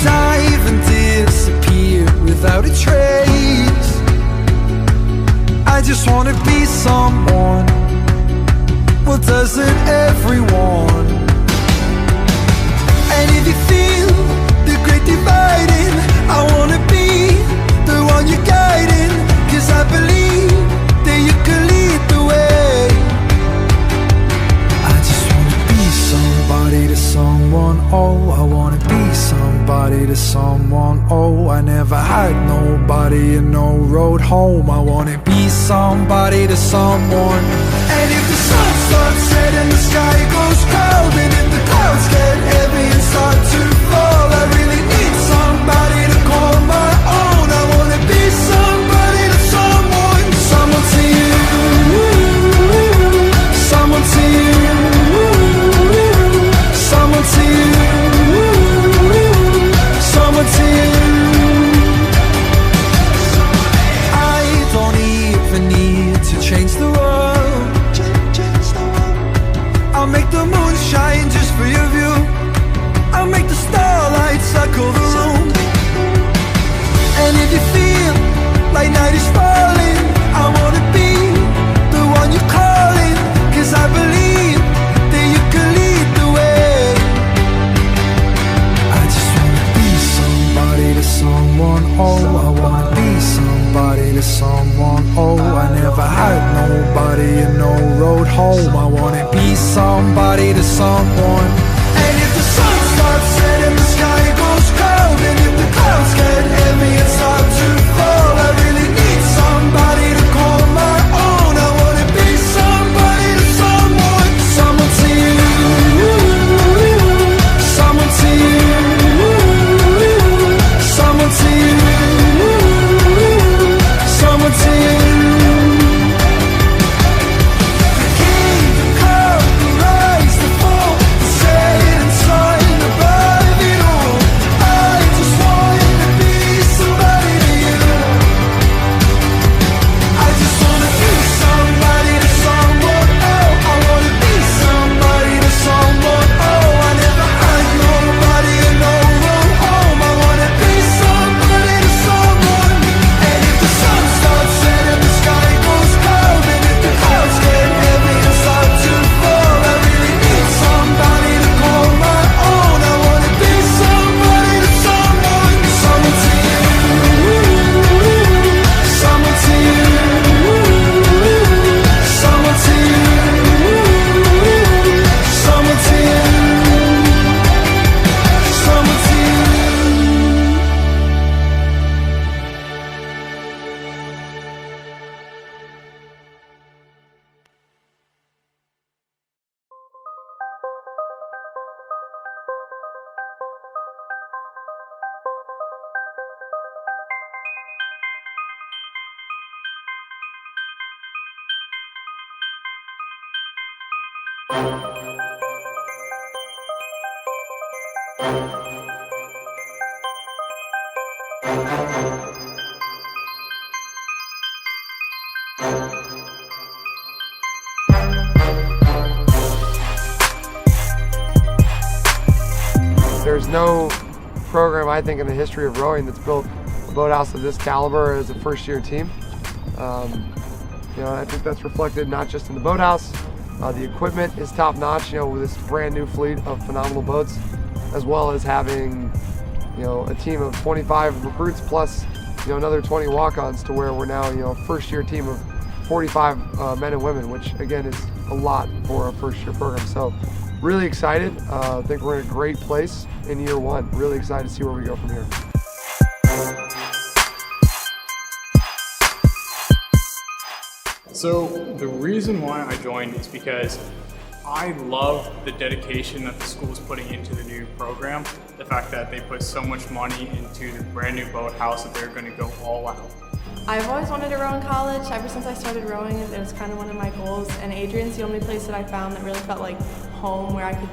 Dive and disappear without a trace. I just want to be someone. Well, doesn't everyone? And if you feel the great dividing, I want to be the one you're guiding. 'Cause I believe that you can lead the way. I just want to be somebody to someone. Oh, I want to be somebody to someone. Oh, I never had nobody and no road home. I want to be somebody to someone. And if the sun starts setting, the sky goes cold, and if the clouds get heavy and start to fall, I really need somebody to call my own. I want to be somebody to someone. Someone to you. Someone to you. Someone to you. Someone to you. I don't even need to change the world. I'll make the moon shine just for your view. I'll make the starlight circle the room. And if you feel like night is falling, I wanna be the one you're calling. 'Cause I believe that you can lead the way. I just wanna be somebody to someone. Oh, I wanna be somebody to someone. Oh, I never had nobody and no road home. I wanna be somebody to someone. And if the sun starts setting, the sky goes cold, and if the clouds get heavy and start to fall, I really need somebody to call my own. I wanna be somebody to someone. Someone to you. Someone to you. Someone to you. Someone to you. The kingdom come, the rise, the fall, the setting sun above it all. I just want to be somebody to you. I just wanna be somebody to someone. Oh, I wanna be somebody to someone. Oh, I never had nobody and no road home. I wanna be somebody to someone. And if the sun starts setting, the sky goes cold, and if the clouds get heavy and start to fall, I really need somebody to call my own. I wanna be somebody to someone. Someone to you. Someone to you. Someone to you. Someone to you. Someone to you. There's no program, I think, in the history of rowing that's built a boathouse of this caliber as a first-year team. I think that's reflected not just in the boathouse. The equipment is top-notch, with this brand new fleet of phenomenal boats, as well as having, a team of 25 recruits plus, another 20 walk-ons, to where we're now, a first-year team of 45 men and women, which again is a lot for a first-year program. So really excited. I think we're in a great place in year one. Really excited to see where we go from here. So the reason why I joined is because I love the dedication that the school is putting into the new program. The fact that they put so much money into the brand new boathouse that they're going to go all out. I've always wanted to row in college. Ever since I started rowing, it was kind of one of my goals. And Adrian's the only place that I found that really felt like home, where I could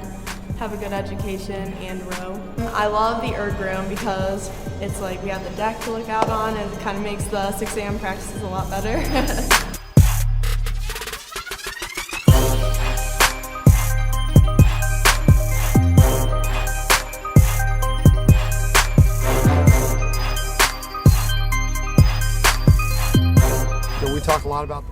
have a good education and row. I love the erg room because it's like we have the deck to look out on, and it kind of makes the 6 a.m. practices a lot better. We talk a lot about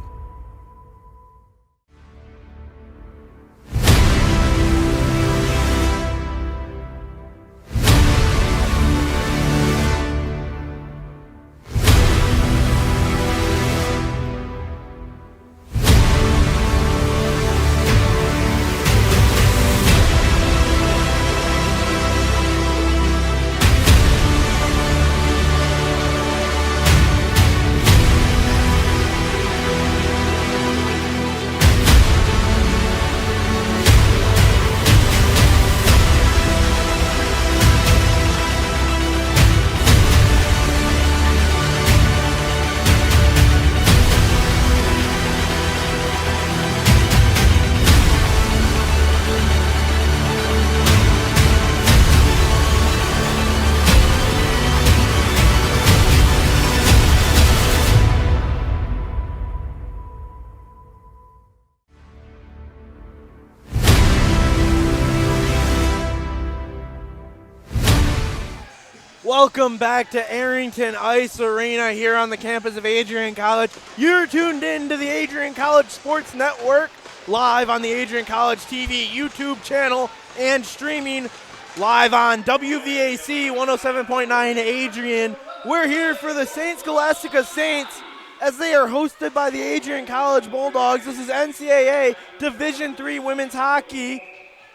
Welcome back to Arrington Ice Arena here on the campus of Adrian College. You're tuned in to the Adrian College Sports Network, live on the Adrian College TV YouTube channel and streaming live on WVAC 107.9 Adrian. We're here for the St. Scholastica Saints as they are hosted by the Adrian College Bulldogs. This is NCAA Division III women's hockey.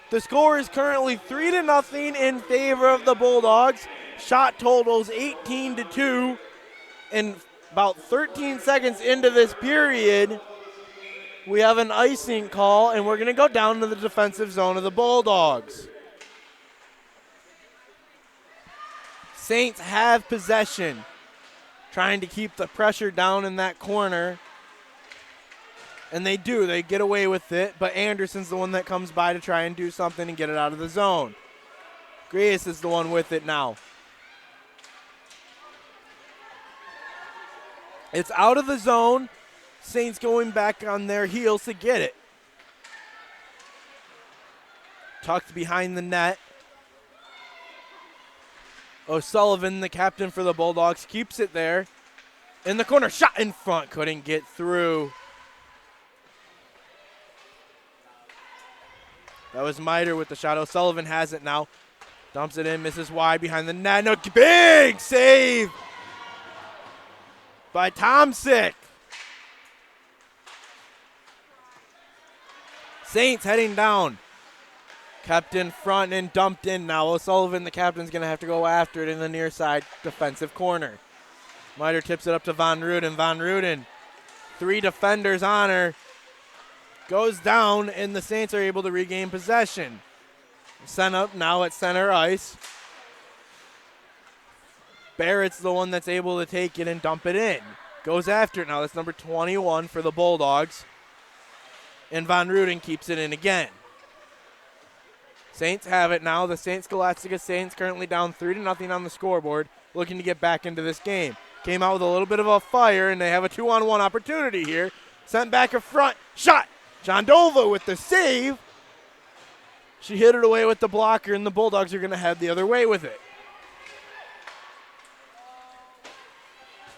The score is currently 3-0 in favor of the Bulldogs. Shot totals 18-2, and about 13 seconds into this period, we have an icing call, and we're going to go down to the defensive zone of the Bulldogs. Saints have possession, trying to keep the pressure down in that corner, and they do. They get away with it, but Anderson's the one that comes by to try and do something and get it out of the zone. Grace is the one with it now. It's out of the zone. Saints going back on their heels to get it. Tucked behind the net. O'Sullivan, the captain for the Bulldogs, keeps it there. In the corner, shot in front, couldn't get through. That was Miter with the shot. O'Sullivan has it now. Dumps it in, misses wide behind the net. No, big save by Tomsick. Saints heading down. Kept in front and dumped in now. O'Sullivan, the captain's going to have to go after it in the near side defensive corner. Miter tips it up to Von Ruden. Von Ruden, 3 defenders on her. Goes down, and the Saints are able to regain possession. Sent up now at center ice. Barrett's the one that's able to take it and dump it in. Goes after it now. That's number 21 for the Bulldogs. And Von Ruden keeps it in again. Saints have it now. The St. Scholastica Saints currently down 3-0 on the scoreboard, looking to get back into this game. Came out with a little bit of a fire, and they have a 2-on-1 opportunity here. Sent back in front. Shot. Jondova with the save. She hit it away with the blocker, and the Bulldogs are going to head the other way with it.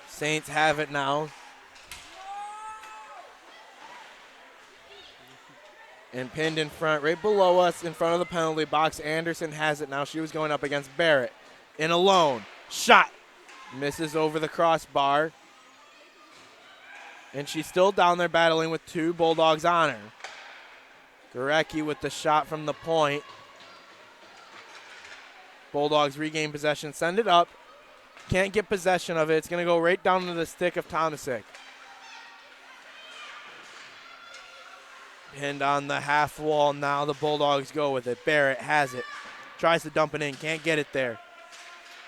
Saints have it now. And pinned in front, right below us, in front of the penalty box. Anderson has it now. She was going up against Barrett. In alone. Shot. Misses over the crossbar. And she's still down there battling with 2 Bulldogs on her. Gorecki with the shot from the point. Bulldogs regain possession. Send it up. Can't get possession of it. It's going to go right down to the stick of Tomasic. And on the half wall now, the Bulldogs go with it. Barrett has it. Tries to dump it in. Can't get it there.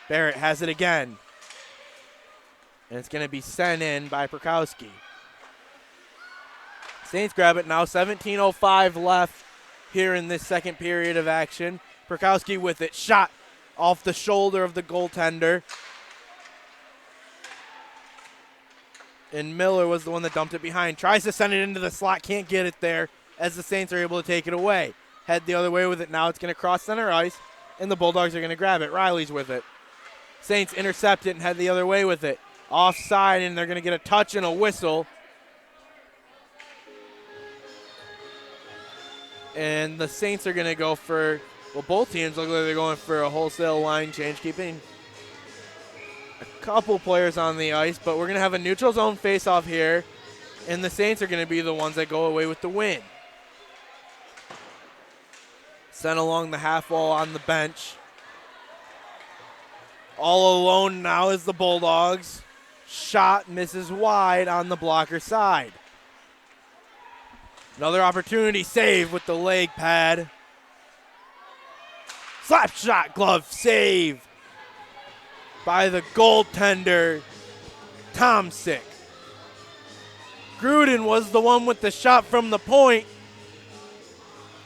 Barrett has it again. And it's going to be sent in by Prokowski. Saints grab it now. 17:05 left here in this second period of action. Prokowski with it. Shot off the shoulder of the goaltender. And Miller was the one that dumped it behind. Tries to send it into the slot. Can't get it there as the Saints are able to take it away. Head the other way with it. Now it's going to cross center ice, and the Bulldogs are going to grab it. Riley's with it. Saints intercept it and head the other way with it. Offside, and they're going to get a touch and a whistle. And the Saints are going to go for, well, both teams look like they're going for a wholesale line change, keeping a couple players on the ice, but we're going to have a neutral zone face-off here, and the Saints are going to be the ones that go away with the win. Sent along the half wall on the bench. All alone now is the Bulldogs. Shot misses wide on the blocker side. Another opportunity save with the leg pad. Slap shot glove save by the goaltender, Tomsick. Gruden was the one with the shot from the point.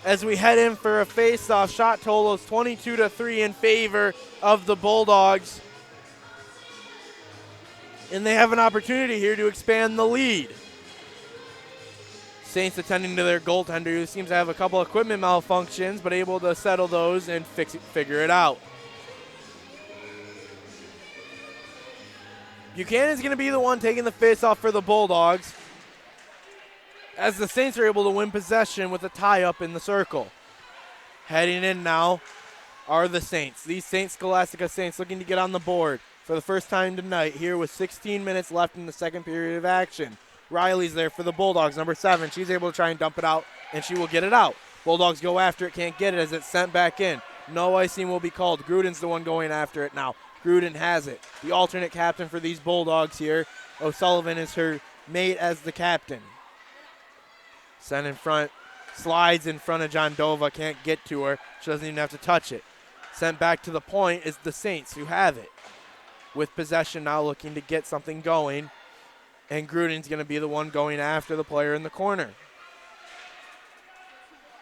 As we head in for a face-off, shot total is 22-3 in favor of the Bulldogs. And they have an opportunity here to expand the lead. Saints attending to their goaltender, who seems to have a couple equipment malfunctions, but able to settle those and figure it out. Buchanan's going to be the one taking the face-off for the Bulldogs, as the Saints are able to win possession with a tie-up in the circle. Heading in now are the Saints. These Scholastica Saints looking to get on the board for the first time tonight here with 16 minutes left in the second period of action. Riley's there for the Bulldogs, number 7. She's able to try and dump it out, and she will get it out. Bulldogs go after it, can't get it as it's sent back in. No icing will be called. Gruden's the one going after it now. Gruden has it. The alternate captain for these Bulldogs here. O'Sullivan is her mate as the captain. Sent in front, slides in front of John Dova, can't get to her. She doesn't even have to touch it. Sent back to the point is the Saints, who have it. With possession now, looking to get something going. And Gruden's going to be the one going after the player in the corner.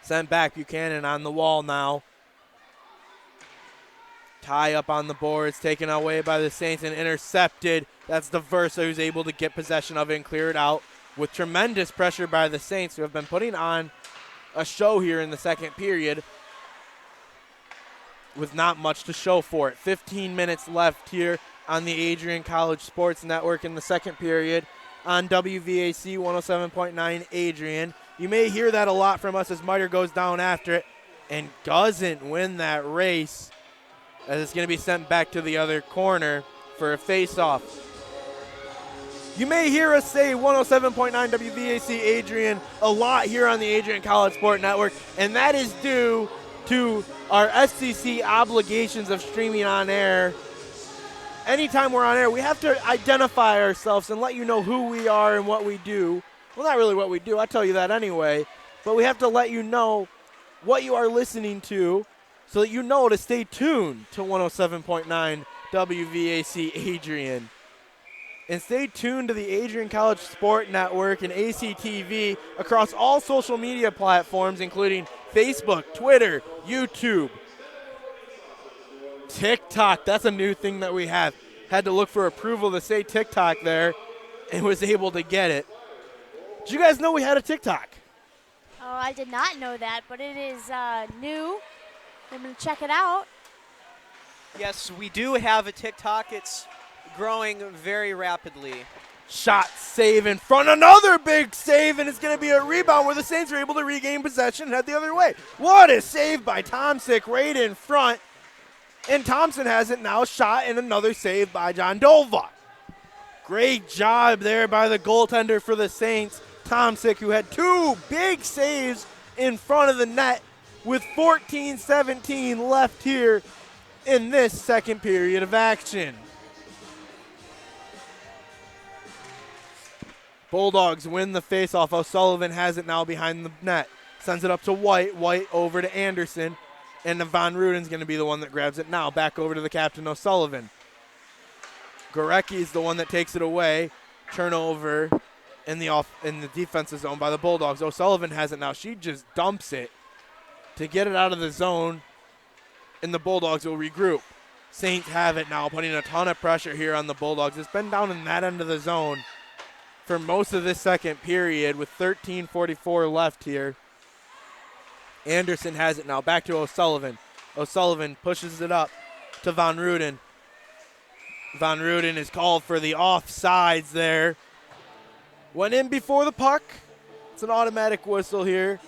Sent back, Buchanan on the wall now. Tie up on the boards, taken away by the Saints and intercepted. That's the Versa who's able to get possession of it and clear it out. With tremendous pressure by the Saints, who have been putting on a show here in the second period with not much to show for it. 15 minutes left here on the Adrian College Sports Network in the second period on WVAC 107.9 Adrian. You may hear that a lot from us as Miter goes down after it and doesn't win that race, as it's going to be sent back to the other corner for a face-off. You may hear us say 107.9 WVAC Adrian a lot here on the Adrian College Sport Network, and that is due to our SCC obligations of streaming on air. Anytime we're on air, we have to identify ourselves and let you know who we are and what we do. Well, not really what we do. I tell you that anyway. But we have to let you know what you are listening to so that you know to stay tuned to 107.9 WVAC Adrian. And stay tuned to the Adrian College Sport Network and ACTV across all social media platforms, including Facebook, Twitter, YouTube, TikTok. That's a new thing that we have. Had to look for approval to say TikTok there and was able to get it. Did you guys know we had a TikTok? Oh, I did not know that, but it is new. I'm going to check it out. Yes, we do have a TikTok. It's growing very rapidly. Shot, save in front, another big save, and it's going to be a rebound where the Saints are able to regain possession and head the other way. What a save by Tomsick right in front. And Thompson has it now, shot, and another save by John Dova. Great job there by the goaltender for the Saints, Tomsick, who had 2 big saves in front of the net with 14-17 left here in this second period of action. Bulldogs win the faceoff. O'Sullivan has it now behind the net. Sends it up to White. White over to Anderson. And Von Ruden's going to be the one that grabs it now. Back over to the captain, O'Sullivan. Gorecki's the one that takes it away. Turnover in the defensive zone by the Bulldogs. O'Sullivan has it now. She just dumps it to get it out of the zone, and the Bulldogs will regroup. Saints have it now, putting a ton of pressure here on the Bulldogs. It's been down in that end of the zone for most of this second period with 13:44 left here. Anderson has it now. Back to O'Sullivan. O'Sullivan pushes it up to Von Ruden. Von Ruden is called for the offsides there. Went in before the puck. It's an automatic whistle here.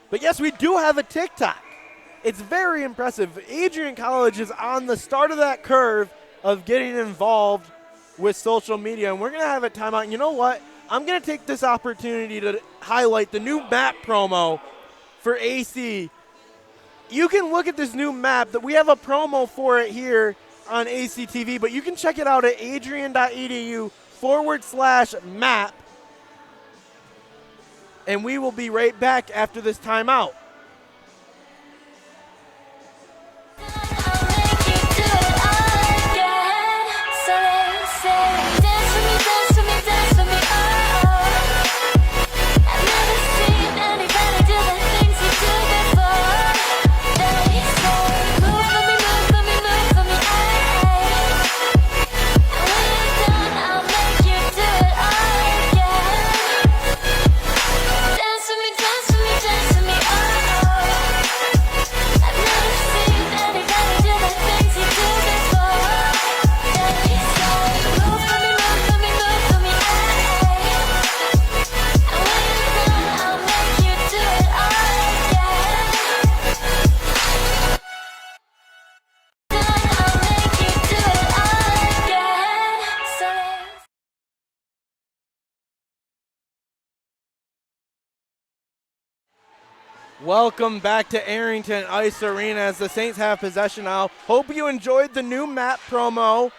But yes, we do have a TikTok. It's very impressive. Adrian College is on the start of that curve of getting involved with social media, and we're going to have a timeout. And you know what? I'm going to take this opportunity to highlight the new map promo for AC. You can look at this new map. That we have a promo for it here on ACTV, but you can check it out at adrian.edu/map. And we will be right back after this timeout. Welcome back to Arrington Ice Arena as the Saints have possession now. Hope you enjoyed the new map promo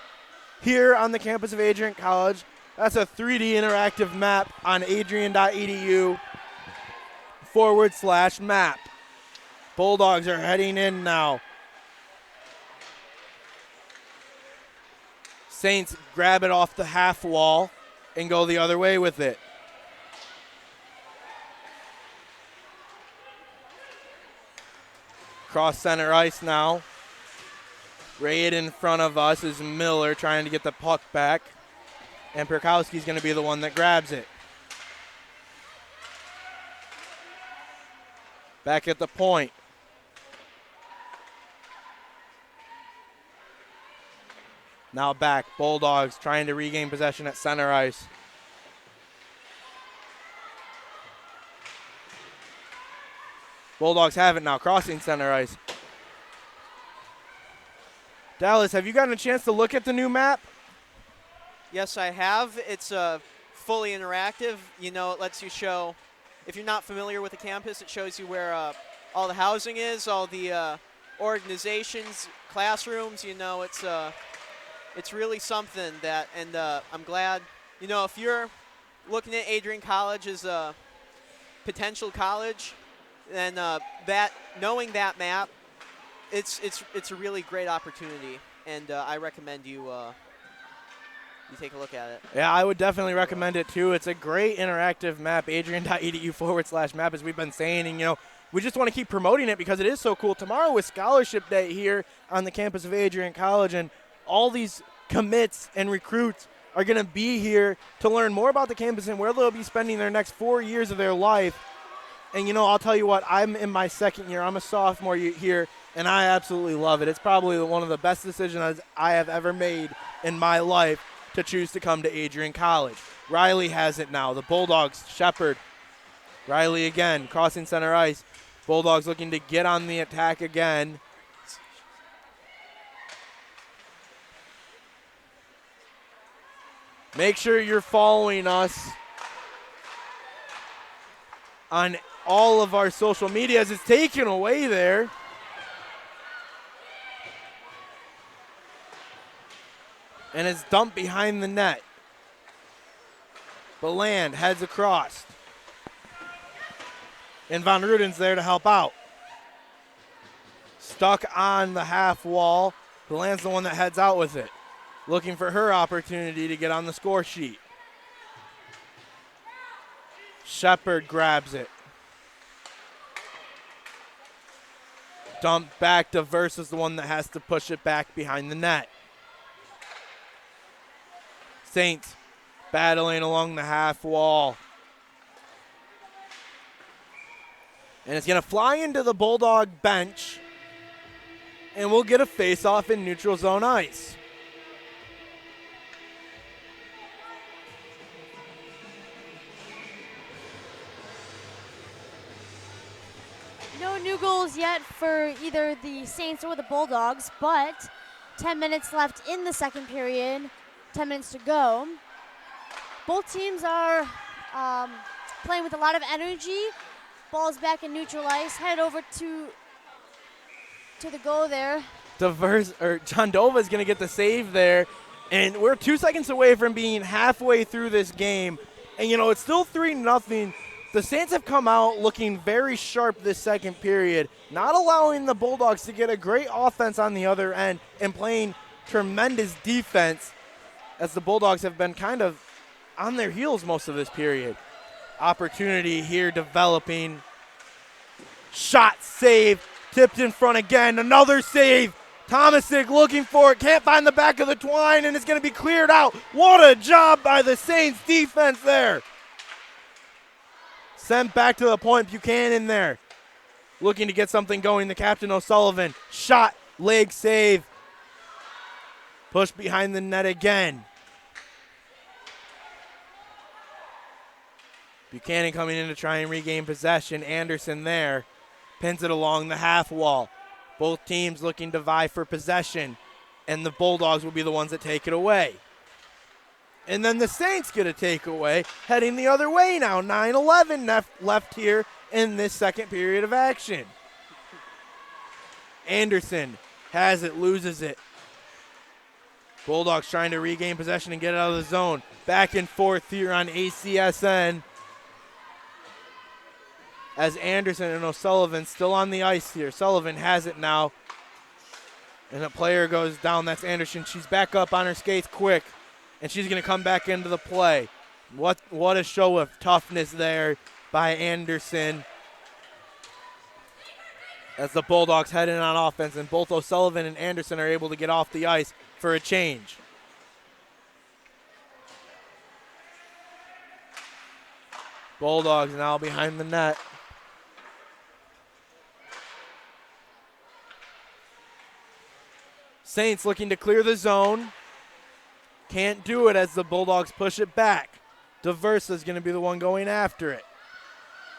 here on the campus of Adrian College. That's a 3D interactive map on adrian.edu/map. Bulldogs are heading in now. Saints grab it off the half wall and go the other way with it. Cross center ice now. Right in front of us is Miller trying to get the puck back. And Perkowski's going to be the one that grabs it. Back at the point. Now back. Bulldogs trying to regain possession at center ice. Bulldogs have it now, crossing center ice. Dallas, have you gotten a chance to look at the new map? Yes, I have. It's fully interactive. You know, it lets you show, if you're not familiar with the campus, it shows you where all the housing is, all the organizations, classrooms. You know, it's really something that, and I'm glad, you know, if you're looking at Adrian College as a potential college, and knowing that map, it's a really great opportunity, and I recommend you take a look at it. Yeah, I would definitely recommend it too. It's a great interactive map, adrian.edu/map, as we've been saying, and you know, we just want to keep promoting it because it is so cool. Tomorrow is Scholarship Day here on the campus of Adrian College, and all these commits and recruits are going to be here to learn more about the campus and where they'll be spending their next 4 years of their life. And, you know, I'll tell you what, I'm in my second year. I'm a sophomore here, and I absolutely love it. It's probably one of the best decisions I have ever made in my life to choose to come to Adrian College. Riley has it now. The Bulldogs, Shepard. Riley again, crossing center ice. Bulldogs looking to get on the attack again. Make sure you're following us on all of our social medias. It's taken away there. And it's dumped behind the net. Beland heads across. And Von Ruden's there to help out. Stuck on the half wall. Beland's the one that heads out with it. Looking for her opportunity to get on the score sheet. Shepard grabs it. Dump back to Versus, the one that has to push it back behind the net. Saints battling along the half wall. And it's going to fly into the Bulldog bench. And we'll get a face-off in neutral zone ice. No new goals yet for either the Saints or the Bulldogs, but 10 minutes left in the second period, 10 minutes to go. Both teams are playing with a lot of energy. Ball's back in neutral ice. Head over to the goal there. John Dova is going to get the save there. And we're 2 seconds away from being halfway through this game. And, it's still 3-0. The Saints have come out looking very sharp this second period, not allowing the Bulldogs to get a great offense on the other end and playing tremendous defense as the Bulldogs have been kind of on their heels most of this period. Opportunity here developing. Shot, save, tipped in front again, another save. Tomasic looking for it, can't find the back of the twine, and it's going to be cleared out. What a job by the Saints defense there. Sent back to the point, Buchanan there. Looking to get something going, the captain O'Sullivan. Shot, leg save. Push behind the net again. Buchanan coming in to try and regain possession. Anderson there. Pins it along the half wall. Both teams looking to vie for possession. And the Bulldogs will be the ones that take it away. And then the Saints get a takeaway, heading the other way now. 9-11 left here in this second period of action. Anderson has it, loses it. Bulldogs trying to regain possession and get it out of the zone. Back and forth here on ACSN. As Anderson and O'Sullivan still on the ice here. Sullivan has it now. And a player goes down. That's Anderson. She's back up on her skates quick. And she's going to come back into the play. What a show of toughness there by Anderson. As the Bulldogs head in on offense. And both O'Sullivan and Anderson are able to get off the ice for a change. Bulldogs now behind the net. Saints looking to clear the zone. Can't do it as the Bulldogs push it back. Diversa is going to be the one going after it.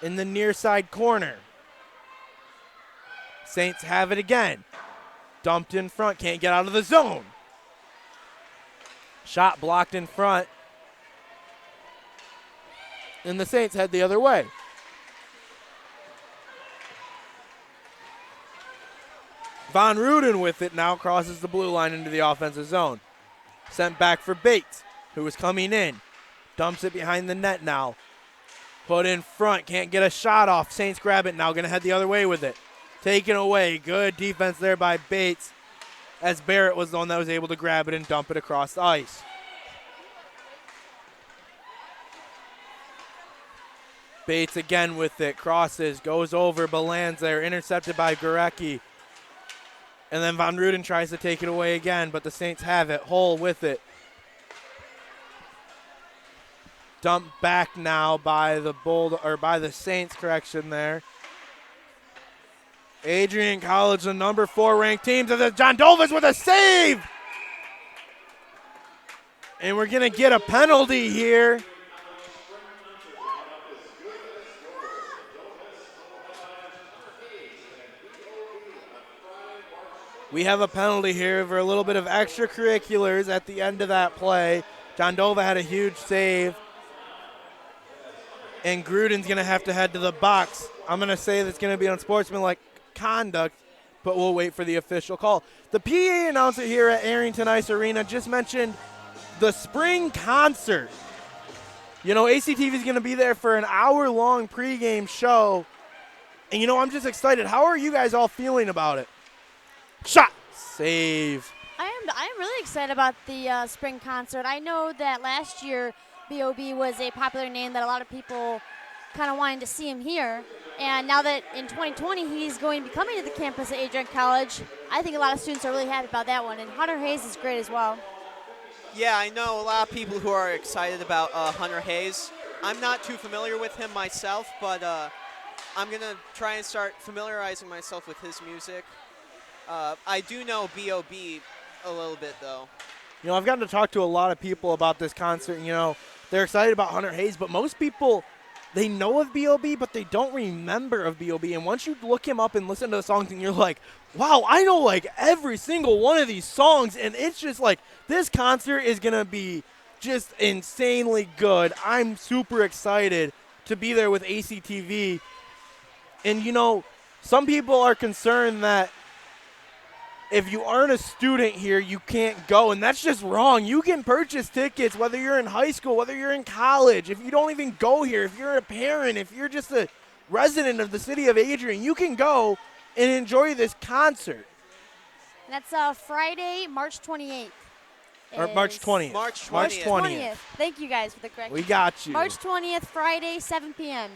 In the near side corner. Saints have it again. Dumped in front, can't get out of the zone. Shot blocked in front. And the Saints head the other way. Von Ruden with it now crosses the blue line into the offensive zone. Sent back for Bates, who is coming in. Dumps it behind the net now. Put in front, can't get a shot off. Saints grab it now, going to head the other way with it. Taken away, good defense there by Bates, as Barrett was the one that was able to grab it and dump it across the ice. Bates again with it, crosses, goes over, Beland's there, intercepted by Gurecki. And then Von Ruden tries to take it away again, but the Saints have it. Hull with it. Dumped back now by the Saints, correction there. Adrian College, the number 4 ranked team. John Dovas with a save. And we're going to get a penalty here. We have a penalty here for a little bit of extracurriculars at the end of that play. John Dova had a huge save. And Gruden's going to have to head to the box. I'm going to say that's going to be unsportsmanlike conduct, but we'll wait for the official call. The PA announcer here at Arrington Ice Arena just mentioned the spring concert You know, ACTV is going to be there for an hour-long pregame show. And, you know, I'm just excited. How are you guys all feeling about it? Shot. Save. I'm really excited about the spring concert. I know that last year B.O.B. was a popular name that a lot of people kind of wanted to see him here. And now that in 2020 he's going to be coming to the campus at Adrian College, I think a lot of students are really happy about that one. And Hunter Hayes is great as well. Yeah, I know a lot of people who are excited about Hunter Hayes. I'm not too familiar with him myself, but I'm going to try and start familiarizing myself with his music. I do know B.O.B. a little bit, though. You know, I've gotten to talk to a lot of people about this concert. You know, they're excited about Hunter Hayes, but most people, they know of B.O.B., but they don't remember of B.O.B. And once you look him up and listen to the songs, and you're like, wow, I know, like, every single one of these songs. And it's just like, this concert is going to be just insanely good. I'm super excited to be there with ACTV. And, you know, some people are concerned that if you aren't a student here, you can't go, and that's just wrong. You can purchase tickets whether you're in high school, whether you're in college, if you don't even go here, if you're a parent, if you're just a resident of the city of Adrian, you can go and enjoy this concert. And that's Friday, March 28th. Or March 20th. March 20th. March 20th. Thank you guys for the correction. We got you. March 20th, Friday, 7 p.m.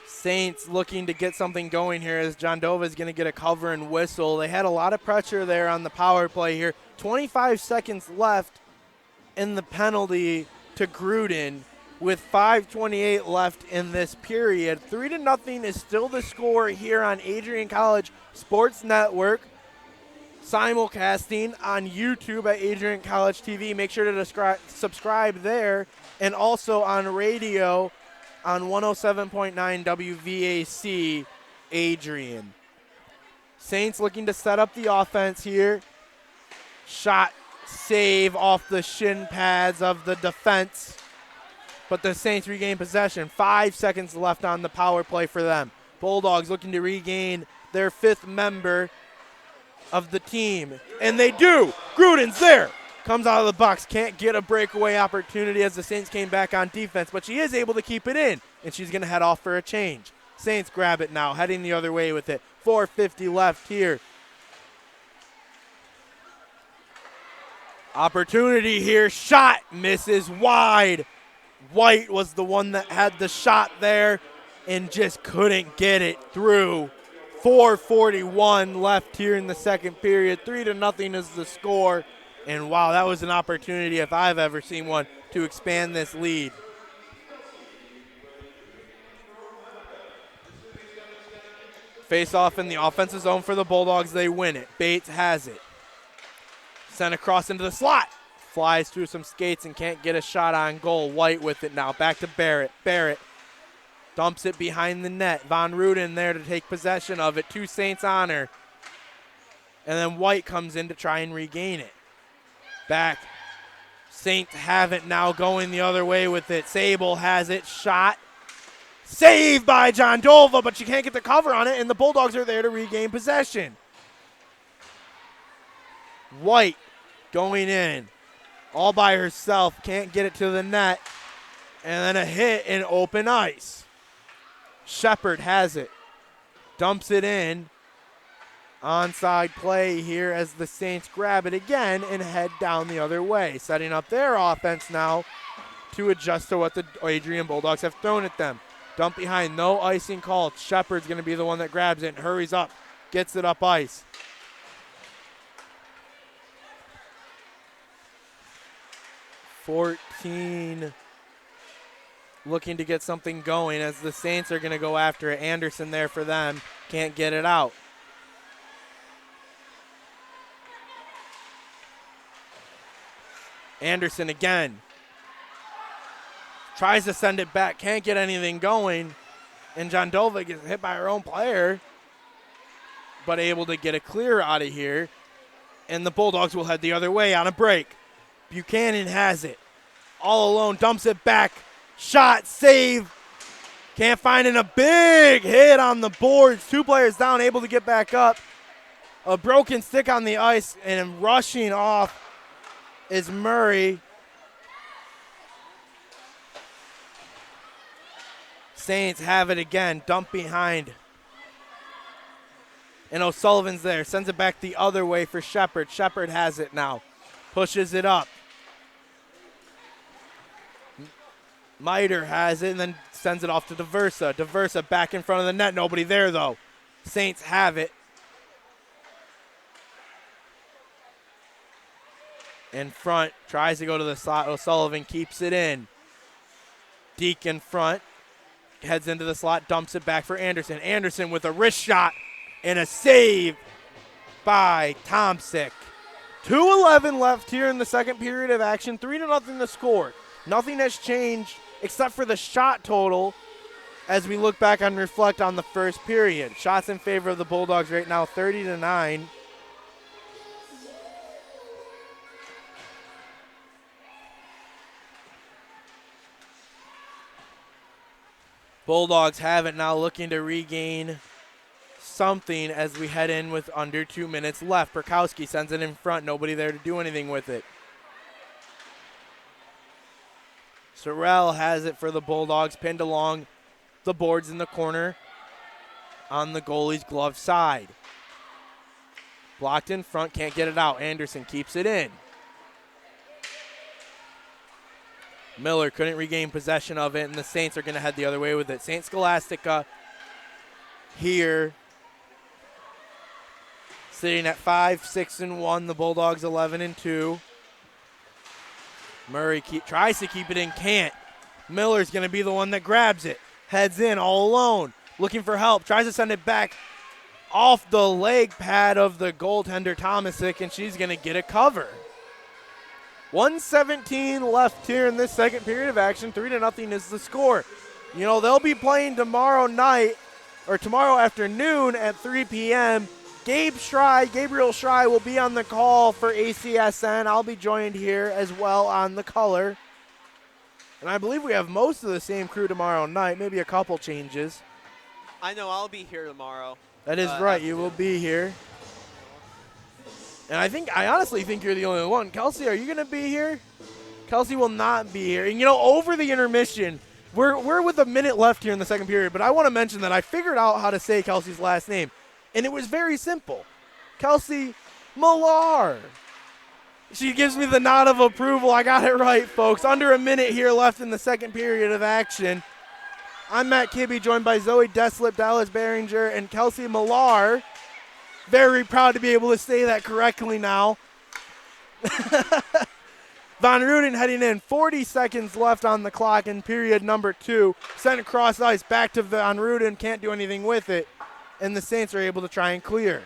Saints looking to get something going here as John Dova is going to get a cover and whistle. They had a lot of pressure there on the power play here. 25 seconds left in the penalty to Gruden with 5:28 left in this period. 3-0 is still the score here on Adrian College Sports Network. Simulcasting on YouTube at Adrian College TV. Make sure to subscribe there, and also on radio on 107.9 WVAC Adrian. Saints looking to set up the offense here. Shot, save off the shin pads of the defense. But the Saints regain possession. 5 seconds left on the power play for them. Bulldogs looking to regain their 5th member of the team. And they do. Gruden's there. Comes out of the box, can't get a breakaway opportunity as the Saints came back on defense, but she is able to keep it in, and she's going to head off for a change. Saints grab it now, heading the other way with it. 4:50 left here. Opportunity here, shot, misses wide. White was the one that had the shot there and just couldn't get it through. 4:41 left here in the second period. 3-0 is the score. And, wow, that was an opportunity, if I've ever seen one, to expand this lead. Face-off in the offensive zone for the Bulldogs. They win it. Bates has it. Sent across into the slot. Flies through some skates and can't get a shot on goal. White with it now. Back to Barrett. Barrett dumps it behind the net. Von Ruden there to take possession of it. 2 Saints on her. And then White comes in to try and regain it. Back. Saints have it now, going the other way with it. Sable has it. Shot. Saved by John Dova, but she can't get the cover on it, and the Bulldogs are there to regain possession. White going in all by herself. Can't get it to the net. And then a hit in open ice. Shepard has it. Dumps it in. Onside play here as the Saints grab it again and head down the other way, setting up their offense now to adjust to what the Adrian Bulldogs have thrown at them. Dump behind, no icing called. Shepard's going to be the one that grabs it and hurries up, gets it up ice. .14 looking to get something going as the Saints are going to go after it. Anderson there for them, can't get it out. Anderson again. Tries to send it back, can't get anything going. And John Dova gets hit by her own player, but able to get a clear out of here. And the Bulldogs will head the other way on a break. Buchanan has it. All alone, dumps it back. Shot, save. Can't find it. A big hit on the boards. 2 players down, able to get back up. A broken stick on the ice, and rushing off is Murray. Saints have it again, dump behind. And O'Sullivan's there, sends it back the other way for Shepard. Shepard has it now, pushes it up. Miter has it and then sends it off to Diversa. Diversa back in front of the net, nobody there though. Saints have it. In front, tries to go to the slot. O'Sullivan keeps it in. Deke in front, heads into the slot, dumps it back for Anderson. Anderson with a wrist shot and a save by Tomsick. 2:11 left here in the second period of action. 3-0 the score. Nothing has changed except for the shot total as we look back and reflect on the first period. Shots in favor of the Bulldogs right now, 30-9. Bulldogs have it now, looking to regain something as we head in with under 2 minutes left. Perkowski sends it in front, nobody there to do anything with it. Sorrell has it for the Bulldogs, pinned along the boards in the corner on the goalie's glove side. Blocked in front, can't get it out. Anderson keeps it in. Miller couldn't regain possession of it, and the Saints are going to head the other way with it. St. Scholastica here, sitting at 5-6-1. The Bulldogs 11-2. Murray tries to keep it in, can't. Miller's going to be the one that grabs it. Heads in all alone, looking for help. Tries to send it back off the leg pad of the goaltender Tomasic, and she's going to get a cover. 1:17 left here in this second period of action. 3-0 is the score. You know, they'll be playing tomorrow night, or tomorrow afternoon at 3 p.m. Gabriel Schrei will be on the call for ACSN. I'll be joined here as well on the color. And I believe we have most of the same crew tomorrow night, maybe a couple changes. I know I'll be here tomorrow. That is right, you will be here. And I honestly think you're the only one. Kelsey, are you going to be here? Kelsey will not be here. And, you know, over the intermission, we're with a minute left here in the second period, but I want to mention that I figured out how to say Kelsey's last name, and it was very simple. Kelsey Millar. She gives me the nod of approval. I got it right, folks. Under a minute here left in the second period of action. I'm Matt Kibbe, joined by Zoe Deslip, Dallas Behringer, and Kelsey Millar. Very proud to be able to say that correctly now. Von Ruden heading in. 40 seconds left on the clock in period number 2. Sent across ice, back to Von Ruden. Can't do anything with it. And the Saints are able to try and clear.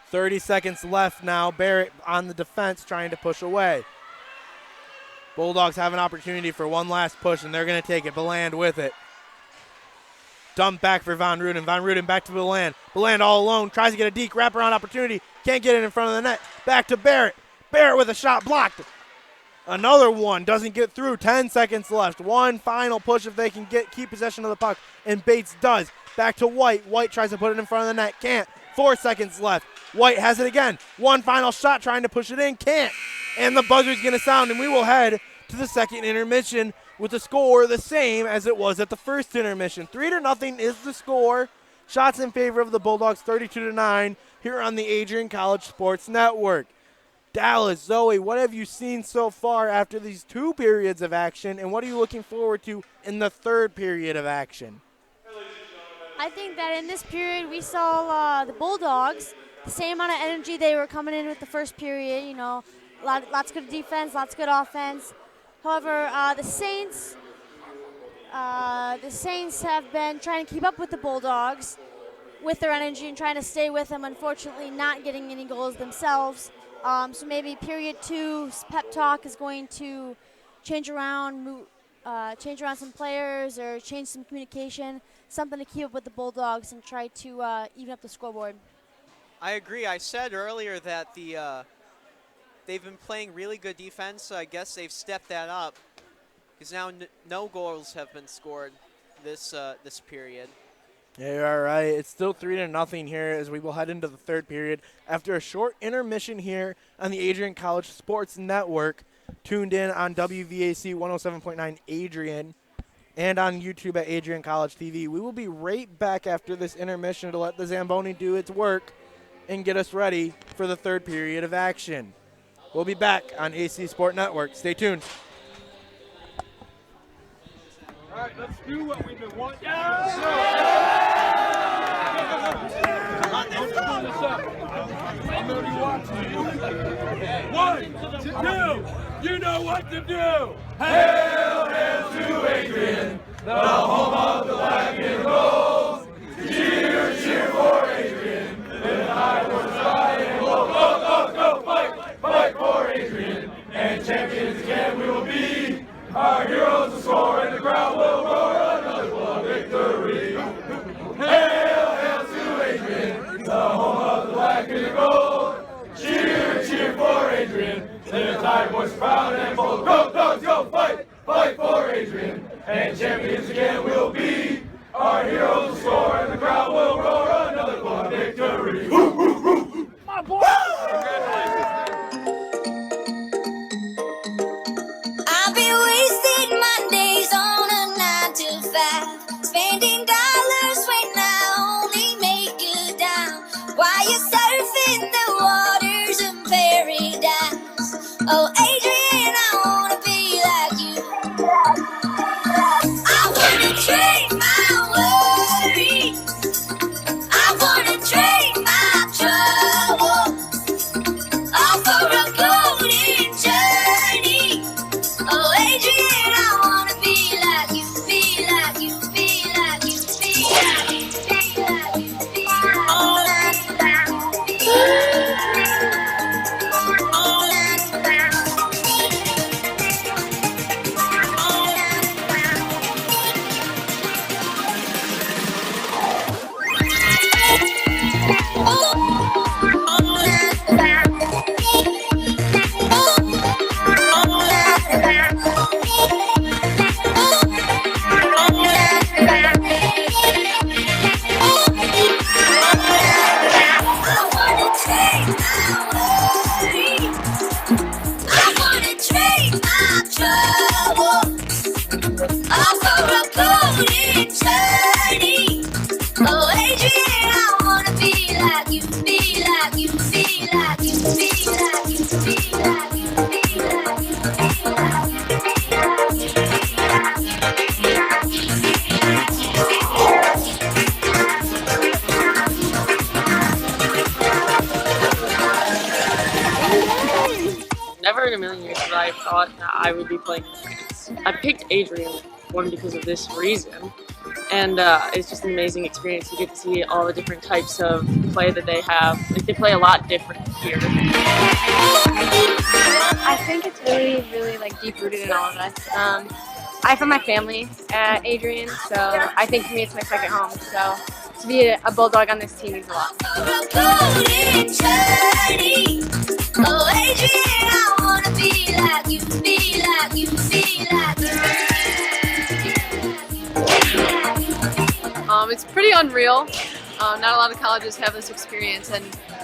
30 seconds left now. Barrett on the defense trying to push away. Bulldogs have an opportunity for one last push, and they're going to take it. Beland with it. Dump back for Von Ruden. Von Ruden back to Beland. Beland all alone. Tries to get a deep wraparound opportunity. Can't get it in front of the net. Back to Barrett. Barrett with a shot blocked. Another one. Doesn't get through. 10 seconds left. One final push if they can keep possession of the puck. And Bates does. Back to White. White tries to put it in front of the net. Can't. 4 seconds left. White has it again. One final shot trying to push it in. Can't. And the buzzer's going to sound, and we will head to the second intermission with the score the same as it was at the first intermission. 3-0 is the score. Shots in favor of the Bulldogs, 32-9 here on the Adrian College Sports Network. Dallas, Zoe, what have you seen so far after these 2 periods of action, and what are you looking forward to in the third period of action? I think that in this period we saw the Bulldogs, the same amount of energy they were coming in with the first period, you know, lots of good defense, lots of good offense. However, the Saints have been trying to keep up with the Bulldogs with their energy and trying to stay with them, unfortunately not getting any goals themselves. So maybe period 2's pep talk is going to change around some players or change some communication, something to keep up with the Bulldogs and try to even up the scoreboard. I agree. I said earlier that they've been playing really good defense, so I guess they've stepped that up because now no goals have been scored this period. Yeah, you're all right. It's still 3-0 here as we will head into the third period after a short intermission here on the Adrian College Sports Network. Tuned in on WVAC 107.9 Adrian and on YouTube at Adrian College TV. We will be right back after this intermission to let the Zamboni do its work and get us ready for the third period of action. We'll be back on AC Sport Network. Stay tuned. All right, let's do what we've been wanting. I'm going to be watching you. 1, 2, you know what to do. Hail, hail to Adrian, the home of the black and gold. Cheer, cheer for Adrian, the high horse flying low. Go, go, go, fight, fight for Adrian, and champions again we will be. Our heroes will score and the crowd will roar another blood victory. Hail, hail to Adrian, the home of the black and the gold. Cheer, cheer for Adrian, the tide was proud and bold. Go, Dogs, go, fight, fight for Adrian, and champions again we'll be. Our heroes will score and the crowd will roar another blood victory. Woo, woo, woo. My boy! I've been wasting Mondays on a 9 to 5, spending dollars when I only make a dime, while you're surfing the waters of paradise. Oh, Adrian, I wanna be like you. I wanna trade my worries, I wanna trade my troubles, all for a golden journey. Oh, Adrian, I wanna be like you, be like you, be like you, be like you, be like you, be Never in a million years would I have thought that I would be playing in France. I picked Adrian, one, because of this reason, and it's just an amazing experience. You get to see all the different types of play that they have. Like, they play a lot different here. I think it's really like deep-rooted in all of us. I found my family at Adrian, so I think for me it's my second home. So to be a Bulldog on this team means a lot. Oh, Adrian, I wanna be like you, be like you, be like you. It's pretty unreal. Not a lot of colleges have this experience, and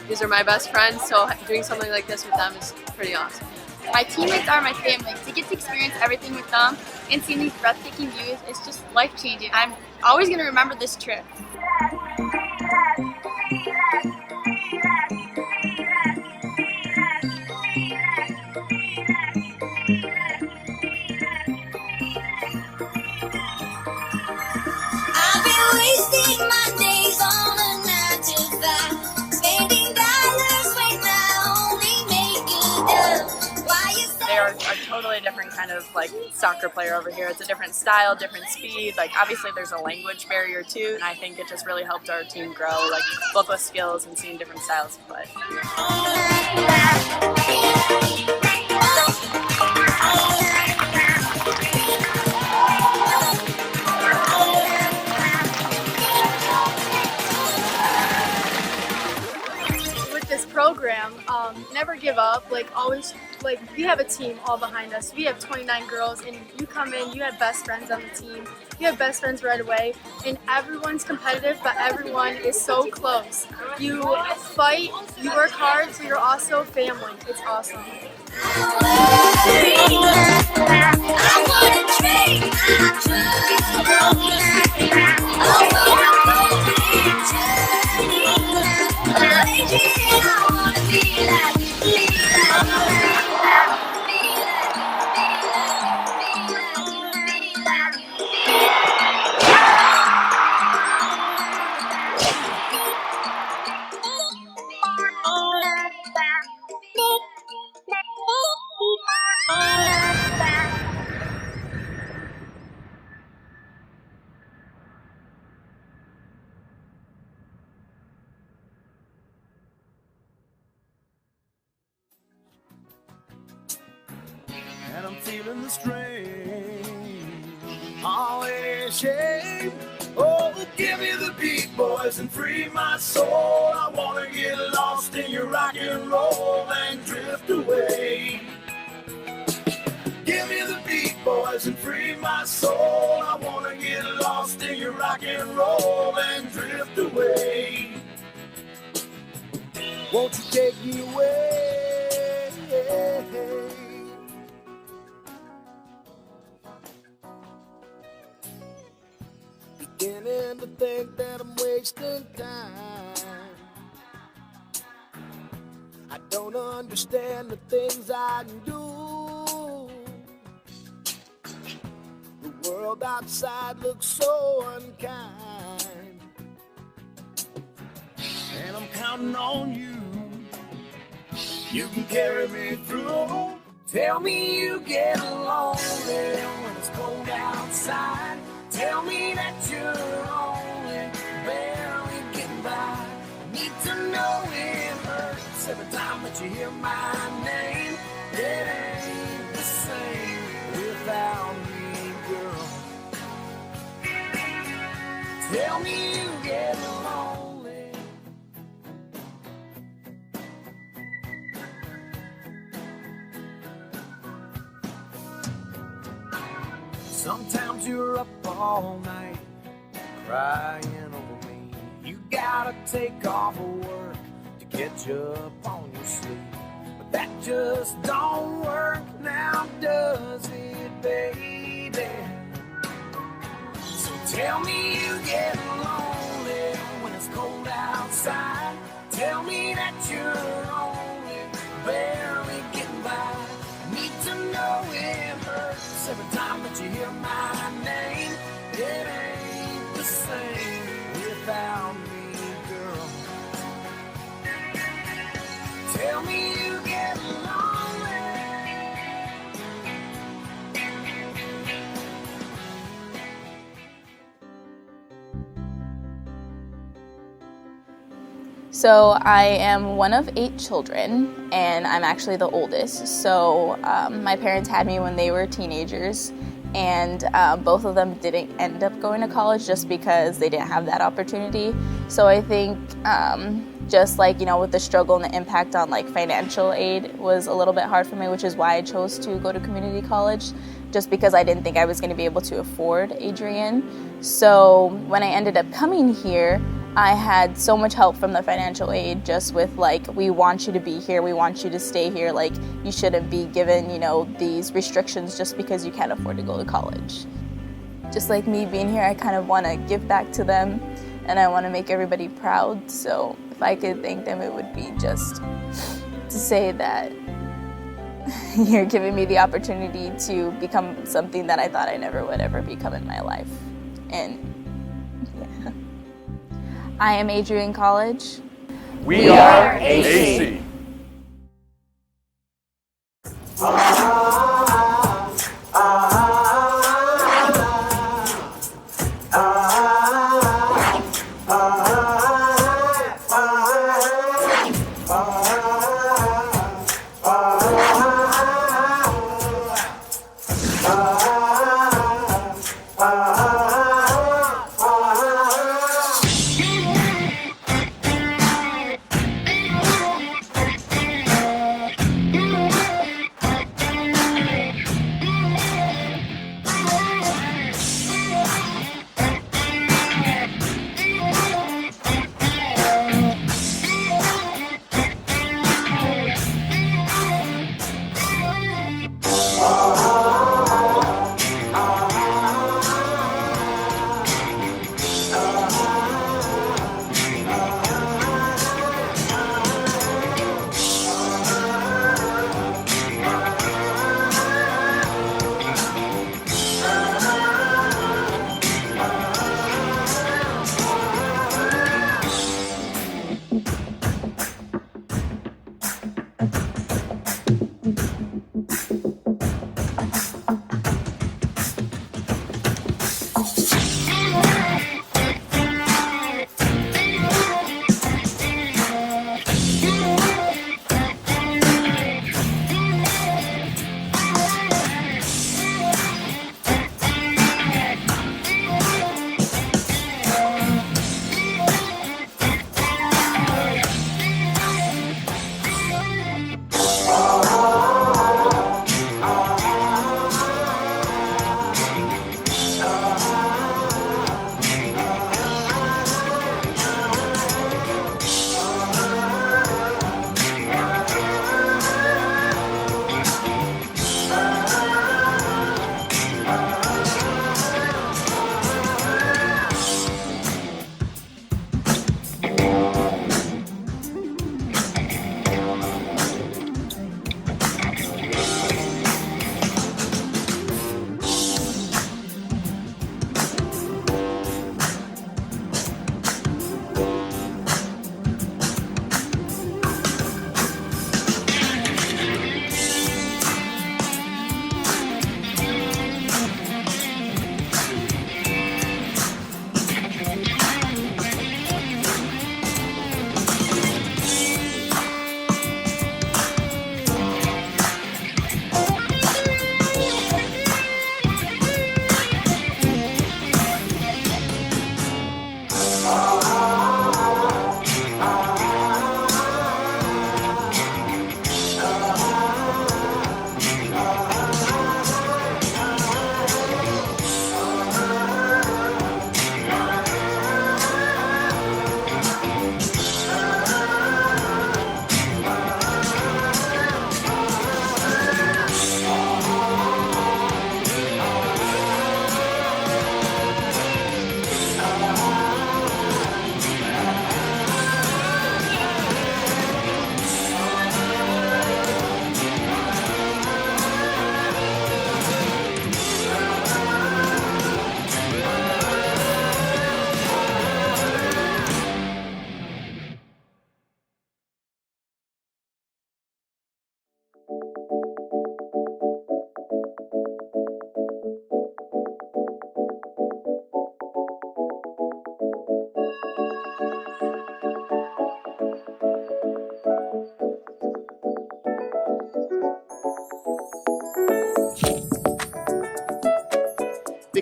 these are my best friends, so doing something like this with them is pretty awesome. My teammates are my family. To get to experience everything with them and seeing these breathtaking views is just life-changing. I'm always going to remember this trip. Wasting Mondays on a 9 to 5, spending dollars when I only make a dime. Why you They are a totally different kind of like soccer player over here. It's a different style, different speed. Like, obviously there's a language barrier too, and I think it just really helped our team grow, like both with skills and seeing different styles of play. Program, never give up, like always, like we have a team all behind us. We have 29 girls, and you come in, you have best friends on the team, you have best friends right away, and everyone's competitive, but everyone is so close. You fight, you work hard, so you're also family. It's awesome. I wanna And I'm feeling the strain. Oh, it is shame. Oh, give me the beat, boys, and free my soul. I wanna get lost in your rock and roll and drift away. Give me the beat, boys, and free my soul. I wanna get lost in your rock and roll and drift away. Won't you take me away? Beginning to think that I'm wasting time. I don't understand the things I do. The world outside looks so unkind, and I'm counting on you. You can carry me through. Tell me you get lonely when it's cold outside. Tell me that you're only barely getting by. Need to know it hurts every time that you hear my name. It ain't the same without me, girl. Tell me you get lonely. Sometimes you're up all night crying over me. You gotta take off work to catch up on your sleep. But that just don't work now, does it, baby? So tell me you get lonely when it's cold outside. Tell me that you're only barely getting by. Need to know it hurts every time that you hear my name. It ain't the same without me, girl. Tell me you get lonely. So I am one of 8 children, and I'm actually the oldest. So my parents had me when they were teenagers, and both of them didn't end up going to college just because they didn't have that opportunity. So I think just like, you know, with the struggle and the impact on like financial aid was a little bit hard for me, which is why I chose to go to community college, just because I didn't think I was going to be able to afford Adrian. So when I ended up coming here, I had so much help from the financial aid, just with like, we want you to be here, we want you to stay here, like you shouldn't be given, you know, these restrictions just because you can't afford to go to college. Just like me being here, I kind of want to give back to them, and I want to make everybody proud. So if I could thank them, it would be just to say that you're giving me the opportunity to become something that I thought I never would ever become in my life. And yeah. I am Adrian College. We are AC.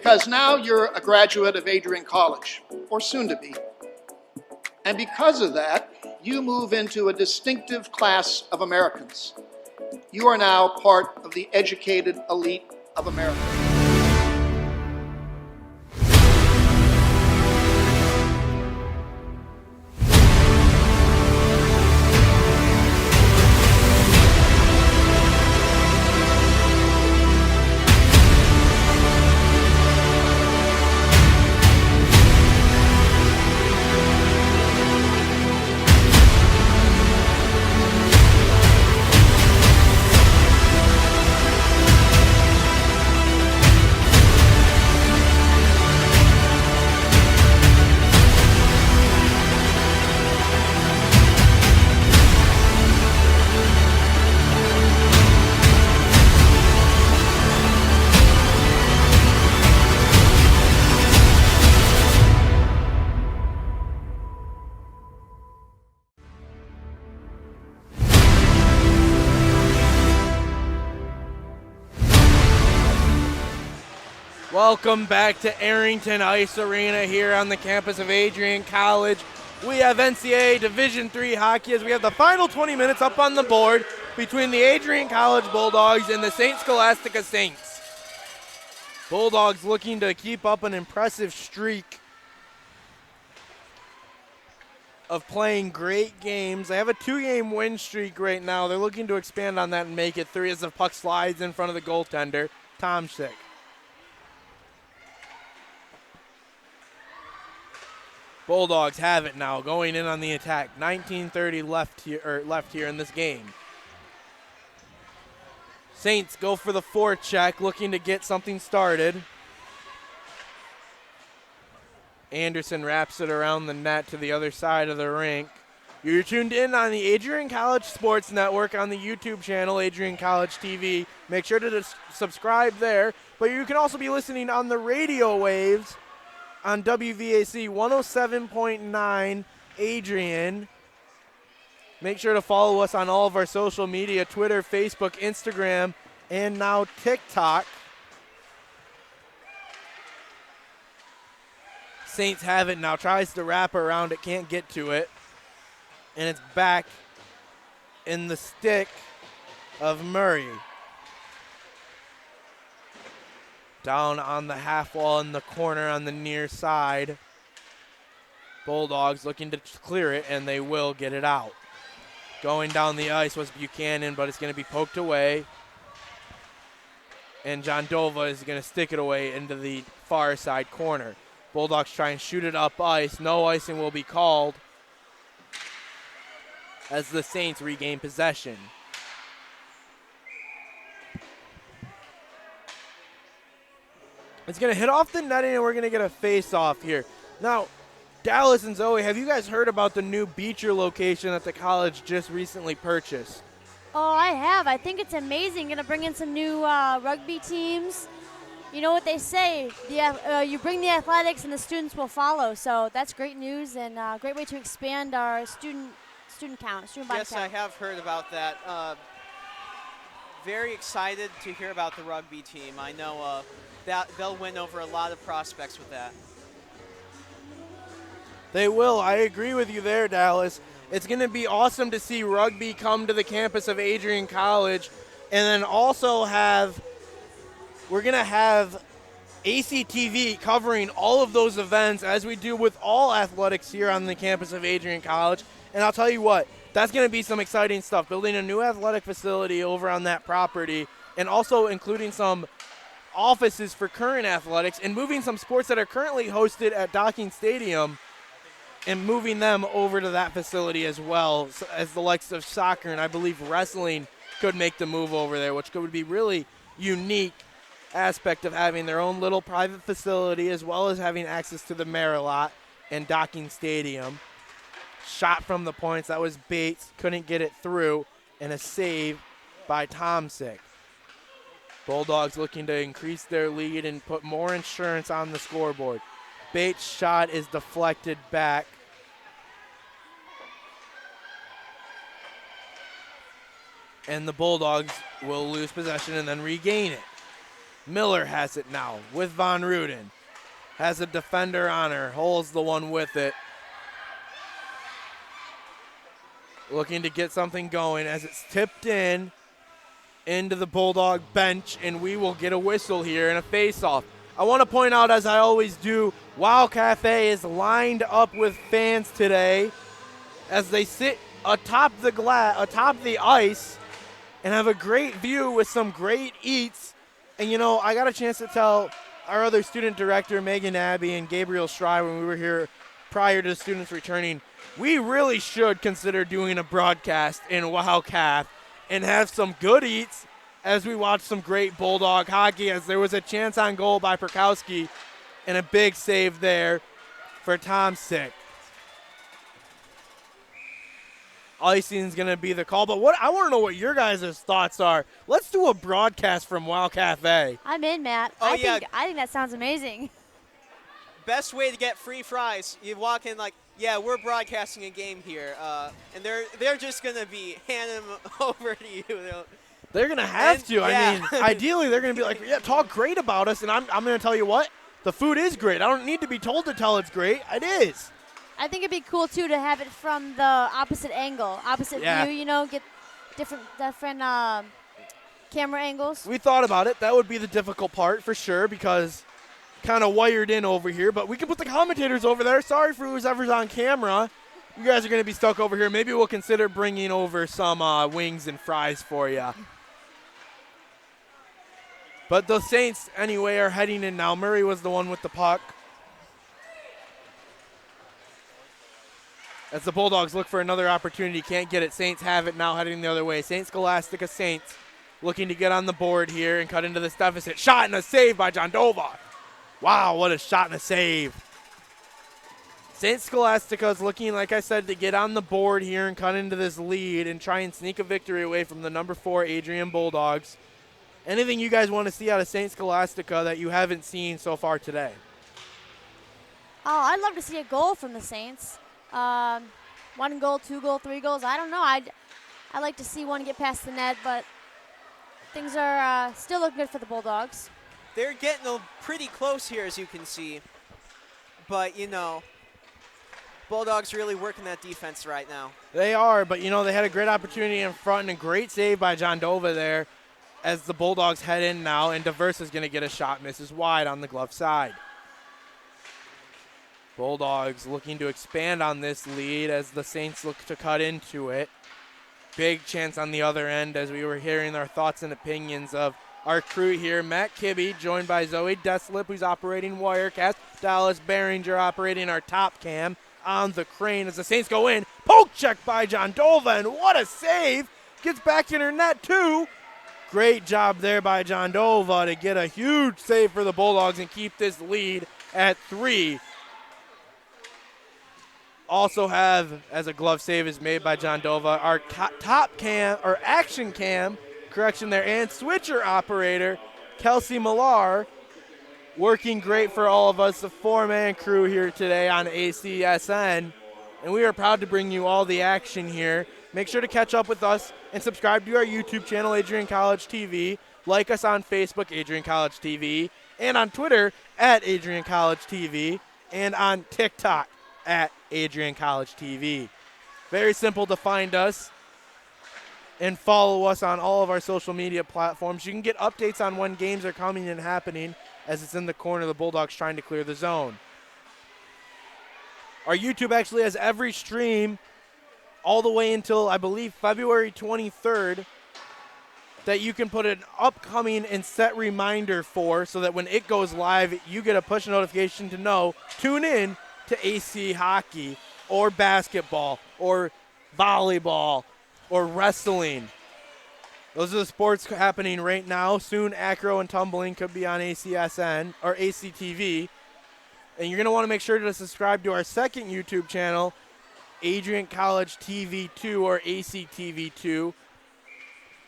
because now you're a graduate of Adrian College, or soon to be. And because of that, you move into a distinctive class of Americans. You are now part of the educated elite of America. Welcome back to Arrington Ice Arena here on the campus of Adrian College. We have NCAA Division III hockey as we have the final 20 minutes up on the board between the Adrian College Bulldogs and the St. Scholastica Saints. Bulldogs looking to keep up an impressive streak of playing great games. They have a 2-game win streak right now. They're looking to expand on that and make it 3 as the puck slides in front of the goaltender, Tomczyk. Bulldogs have it now, going in on the attack. 19:30 left here in this game. Saints go for the forecheck, looking to get something started. Anderson wraps it around the net to the other side of the rink. You're tuned in on the Adrian College Sports Network on the YouTube channel, Adrian College TV. Make sure to subscribe there. But you can also be listening on the radio waves on WVAC 107.9 Adrian. Make sure to follow us on all of our social media, Twitter, Facebook, Instagram, and now TikTok. Saints have it now, tries to wrap around it, can't get to it. And it's back in the stick of Murray. Down on the half wall in the corner on the near side. Bulldogs looking to clear it, and they will get it out. Going down the ice was Buchanan, but it's going to be poked away. And John Dova is going to stick it away into the far side corner. Bulldogs try and shoot it up ice. No icing will be called as the Saints regain possession. It's going to hit off the netting, and we're going to get a face-off here. Now, Dallas and Zoe, have you guys heard about the new Beecher location that the college just recently purchased? Oh, I have. I think it's amazing. Going to bring in some new rugby teams. You know what they say, you bring the athletics and the students will follow. So that's great news and a great way to expand our student count, student body count. Yes, I have heard about that. Very excited to hear about the rugby team. I know that they'll win over a lot of prospects with that. They will. I agree with you there, Dallas. It's going to be awesome to see rugby come to the campus of Adrian College, and then also we're going to have ACTV covering all of those events as we do with all athletics here on the campus of Adrian College. And I'll tell you what, that's going to be some exciting stuff, building a new athletic facility over on that property and also including some offices for current athletics and moving some sports that are currently hosted at Docking Stadium and moving them over to that facility as well, as the likes of soccer and I believe wrestling could make the move over there, which would be really unique aspect of having their own little private facility as well as having access to the Marilot and Docking Stadium. Shot from the points, that was Bates, couldn't get it through, and a save by Tomczyk. Bulldogs looking to increase their lead and put more insurance on the scoreboard. Bates' shot is deflected back. And the Bulldogs will lose possession and then regain it. Miller has it now with Von Ruden. Has a defender on her, holds the one with it. Looking to get something going as it's tipped into the Bulldog bench, and we will get a whistle here and a face-off. I want to point out, as I always do, Wow Cafe is lined up with fans today as they sit atop the ice and have a great view with some great eats. And, you know, I got a chance to tell our other student director, Megan Abbey, and Gabriel Schreier, when we were here prior to the students returning, we really should consider doing a broadcast in Wow Caf and have some good eats as we watch some great Bulldog hockey, as there was a chance on goal by Perkowski and a big save there for Tom Sick. Icing is going to be the call, but I want to know what your guys' thoughts are. Let's do a broadcast from Wow Cafe. I'm in, Matt. I think that sounds amazing. Best way to get free fries. You walk in like, yeah, we're broadcasting a game here, and they're just going to be handing them over to you. They're going to have to. Yeah. I mean, ideally, they're going to be like, yeah, talk great about us, and I'm going to tell you what, the food is great. I don't need to be told to tell it's great. It is. I think it'd be cool, too, to have it from the opposite angle, view, you know, get different camera angles. We thought about it. That would be the difficult part for sure, because kind of wired in over here, but we can put the commentators over there. Sorry for whoever's on camera. You guys are going to be stuck over here. Maybe we'll consider bringing over some wings and fries for you. But the Saints, anyway, are heading in now. Murray was the one with the puck. As the Bulldogs look for another opportunity, can't get it. Saints have it now, heading the other way. Saints Scholastica Saints looking to get on the board here and cut into this deficit. Shot and a save by John Dova. Wow, what a shot and a save. Saints Scholastica is looking, like I said, to get on the board here and cut into this lead and try and sneak a victory away from the number 4 Adrian Bulldogs. Anything you guys want to see out of Saints Scholastica that you haven't seen so far today? Oh, I'd love to see a goal from the Saints. 1 goal, 2 goal, 3 goals. I don't know. I'd like to see one get past the net, but things are still looking good for the Bulldogs. They're getting pretty close here, as you can see. But, you know, Bulldogs really working that defense right now. They are, but, you know, they had a great opportunity in front and a great save by John Dova there as the Bulldogs head in now, and DeVers is going to get a shot, misses wide on the glove side. Bulldogs looking to expand on this lead as the Saints look to cut into it. Big chance on the other end as we were hearing our thoughts and opinions of our crew here. Matt Kibbe joined by Zoe Deslip, who's operating Wirecast. Dallas Behringer operating our top cam on the crane as the Saints go in. Poke check by John Dova, and what a save. Gets back in her net too. Great job there by John Dova to get a huge save for the Bulldogs and keep this lead at 3. Also have, as a glove save is made by John Dova, our top cam, or action cam, correction there, and switcher operator, Kelsey Millar, working great for all of us, the 4-man crew here today on ACSN. And we are proud to bring you all the action here. Make sure to catch up with us and subscribe to our YouTube channel, Adrian College TV. Like us on Facebook, Adrian College TV, and on Twitter, at Adrian College TV, and on TikTok, at Adrian College TV. Very simple to find us and follow us on all of our social media platforms. You can get updates on when games are coming and happening as it's in the corner of the Bulldogs trying to clear the zone. Our YouTube actually has every stream all the way until, I believe, February 23rd that you can put an upcoming and set reminder for, so that when it goes live, you get a push notification to know, tune in to AC hockey or basketball or volleyball or wrestling. Those are the sports happening right now. Soon acro and tumbling could be on ACSN or ACTV. And you're going to want to make sure to subscribe to our second YouTube channel, Adrian College TV2 or ACTV2,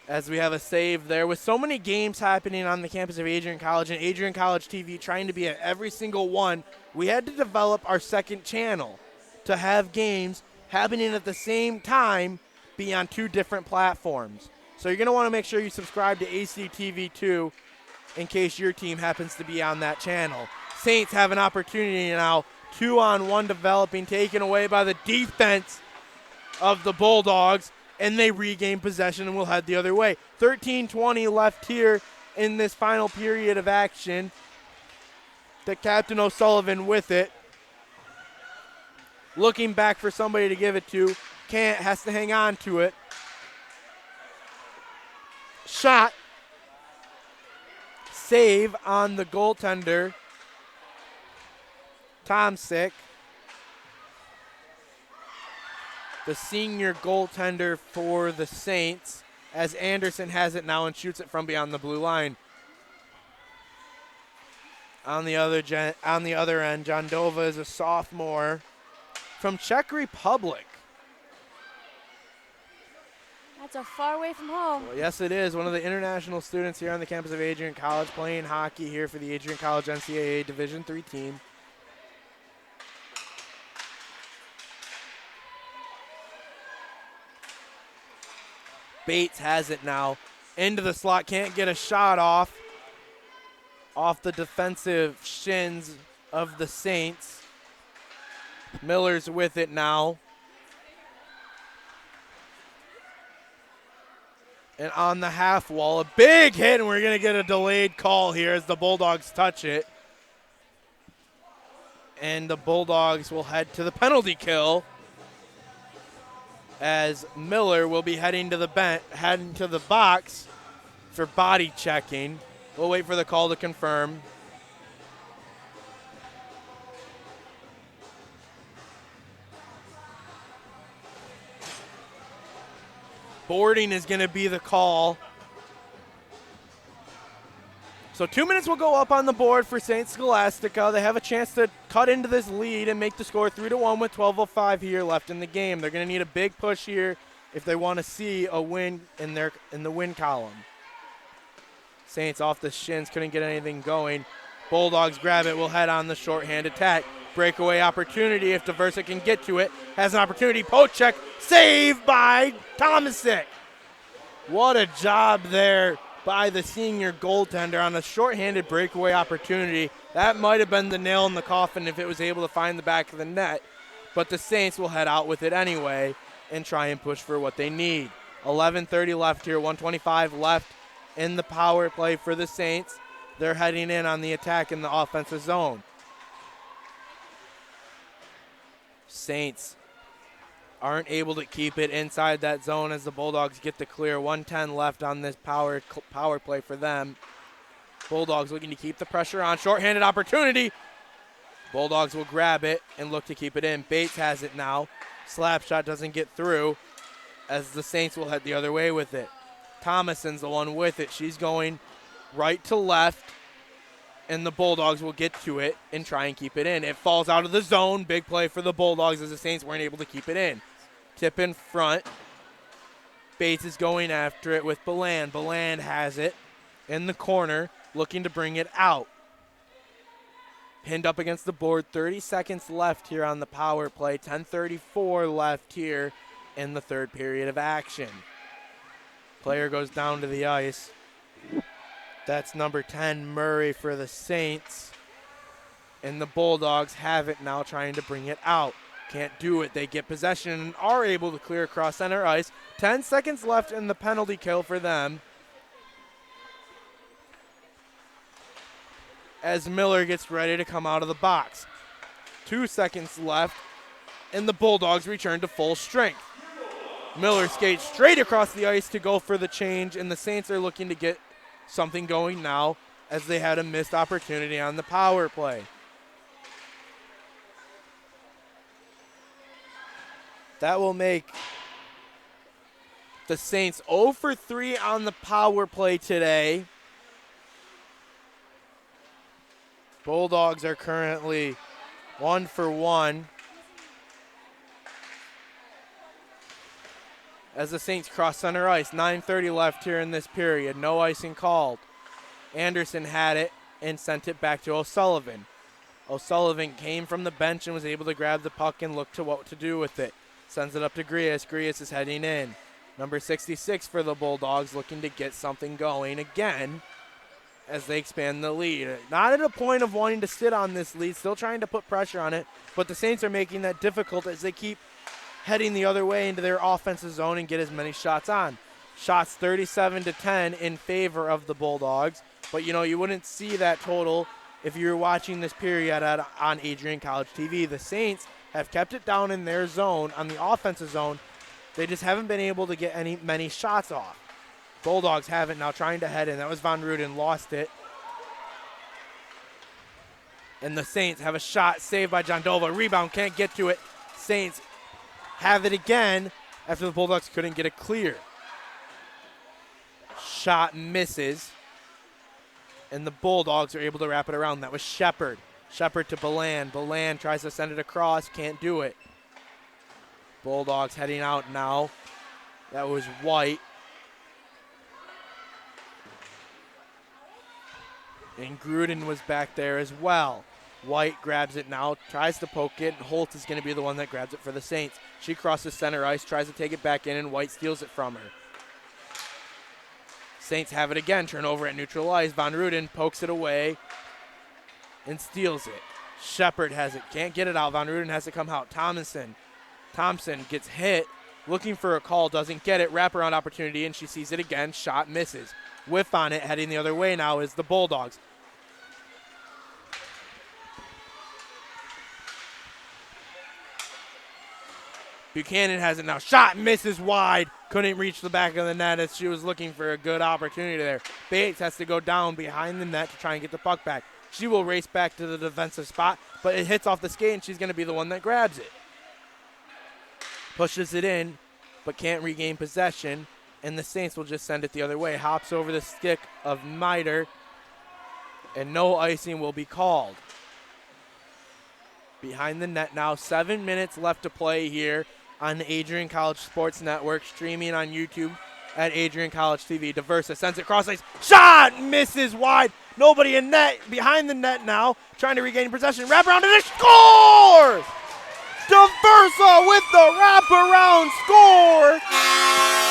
as we have a save there. With so many games happening on the campus of Adrian College and Adrian College TV trying to be at every single one, we had to develop our second channel to have games happening at the same time be on 2 different platforms. So you're going to want to make sure you subscribe to ACTV2 in case your team happens to be on that channel. Saints have an opportunity now. 2-on-1 developing, taken away by the defense of the Bulldogs, and they regain possession and will head the other way. 13:20 left here in this final period of action. The Captain O'Sullivan with it. Looking back for somebody to give it to. Can't, has to hang on to it. Shot. Save on the goaltender. Tomsick. The senior goaltender for the Saints, as Anderson has it now and shoots it from beyond the blue line. On the other end, John Dova is a sophomore from Czech Republic. That's a far away from home. Well, yes, it is. One of the international students here on the campus of Adrian College, playing hockey here for the Adrian College NCAA Division III team. Bates has it now. Into the slot, can't get a shot off the defensive shins of the Saints. Miller's with it now. And on the half wall, a big hit, and we're going to get a delayed call here as the Bulldogs touch it. And the Bulldogs will head to the penalty kill, as Miller will be heading to the box for body checking. We'll wait for the call to confirm. Boarding is going to be the call. So 2 minutes will go up on the board for St. Scholastica. They have a chance to cut into this lead and make the score 3-1 with 12:05 here left in the game. They're going to need a big push here if they want to see a win in the win column. Saints off the shins, couldn't get anything going. Bulldogs grab it, will head on the shorthand attack. Breakaway opportunity if Diversa can get to it. Has an opportunity, poke check, saved by Tomasic. What a job there by the senior goaltender on a shorthanded breakaway opportunity. That might have been the nail in the coffin if it was able to find the back of the net. But the Saints will head out with it anyway and try and push for what they need. 11:30 left here, 1:25 left in the power play for the Saints. They're heading in on the attack in the offensive zone. Saints aren't able to keep it inside that zone as the Bulldogs get the clear. 1:10 left on this power play for them. Bulldogs looking to keep the pressure on. Shorthanded opportunity. Bulldogs will grab it and look to keep it in. Bates has it now. Slap shot doesn't get through as the Saints will head the other way with it. Thomason's the one with it. She's going right to left, and the Bulldogs will get to it and try and keep it in. It falls out of the zone. Big play for the Bulldogs as the Saints weren't able to keep it in. Tip in front. Bates is going after it with Beland. Beland has it in the corner, looking to bring it out. Pinned up against the board. 30 seconds left here on the power play. 10:34 left here in the third period of action. Player goes down to the ice. That's number 10, Murray, for the Saints. And the Bulldogs have it now, trying to bring it out. Can't do it. They get possession and are able to clear across center ice. 10 seconds left in the penalty kill for them, as Miller gets ready to come out of the box. 2 seconds left, and the Bulldogs return to full strength. Miller skates straight across the ice to go for the change, and the Saints are looking to get something going now as they had a missed opportunity on the power play. That will make the Saints 0 for 3 on the power play today. Bulldogs are currently 1 for 1. As the Saints cross center ice, 9:30 left here in this period. No icing called. Anderson had it and sent it back to O'Sullivan. O'Sullivan came from the bench and was able to grab the puck and look to what to do with it. Sends it up to Grias. Grias is heading in. Number 66 for the Bulldogs, looking to get something going again. as they expand the lead. Not at a point of wanting to sit on this lead, still trying to put pressure on it, but the Saints are making that difficult as they keep heading the other way into their offensive zone and get as many shots on. Shots 37-10 in favor of the Bulldogs, but you wouldn't see that total if you were watching this period on Adrian College TV. The Saints have kept it down in their zone, on the offensive zone. They just haven't been able to get many shots off. Bulldogs have it now, trying to head in. That was Von Ruden, lost it. And the Saints have a shot saved by John Dova. Rebound, can't get to it. Saints have it again after the Bulldogs couldn't get it clear. Shot misses. And the Bulldogs are able to wrap it around. That was Shepard. Shepard to Belan. Belan tries to send it across, can't do it. Bulldogs heading out now. That was White. And Gruden was back there as well. White grabs it now, tries to poke it, and Holt is going to be the one that grabs it for the Saints. She crosses center ice, tries to take it back in, and White steals it from her. Saints have it again, turnover at neutral ice. Von Ruden pokes it away and steals it. Shepard has it, can't get it out. Von Ruden has to come out. Thompson gets hit, looking for a call, doesn't get it. Wraparound opportunity, and she sees it again. Shot misses. Whiff on it, heading the other way now is the Bulldogs. Buchanan has it now. Shot misses wide. Couldn't reach the back of the net as she was looking for a good opportunity there. Bates has to go down behind the net to try and get the puck back. She will race back to the defensive spot, but it hits off the skate, and she's going to be the one that grabs it. Pushes it in, but can't regain possession, and the Saints will just send it the other way. Hops over the stick of Miter, and no icing will be called. Behind the net now, 7 minutes left to play here on the Adrian College Sports Network, streaming on YouTube at Adrian College TV. Diversa sends it cross ice. Shot misses wide. Nobody in net. Behind the net now, trying to regain possession. Wrap around and it scores! Diversa with the wraparound score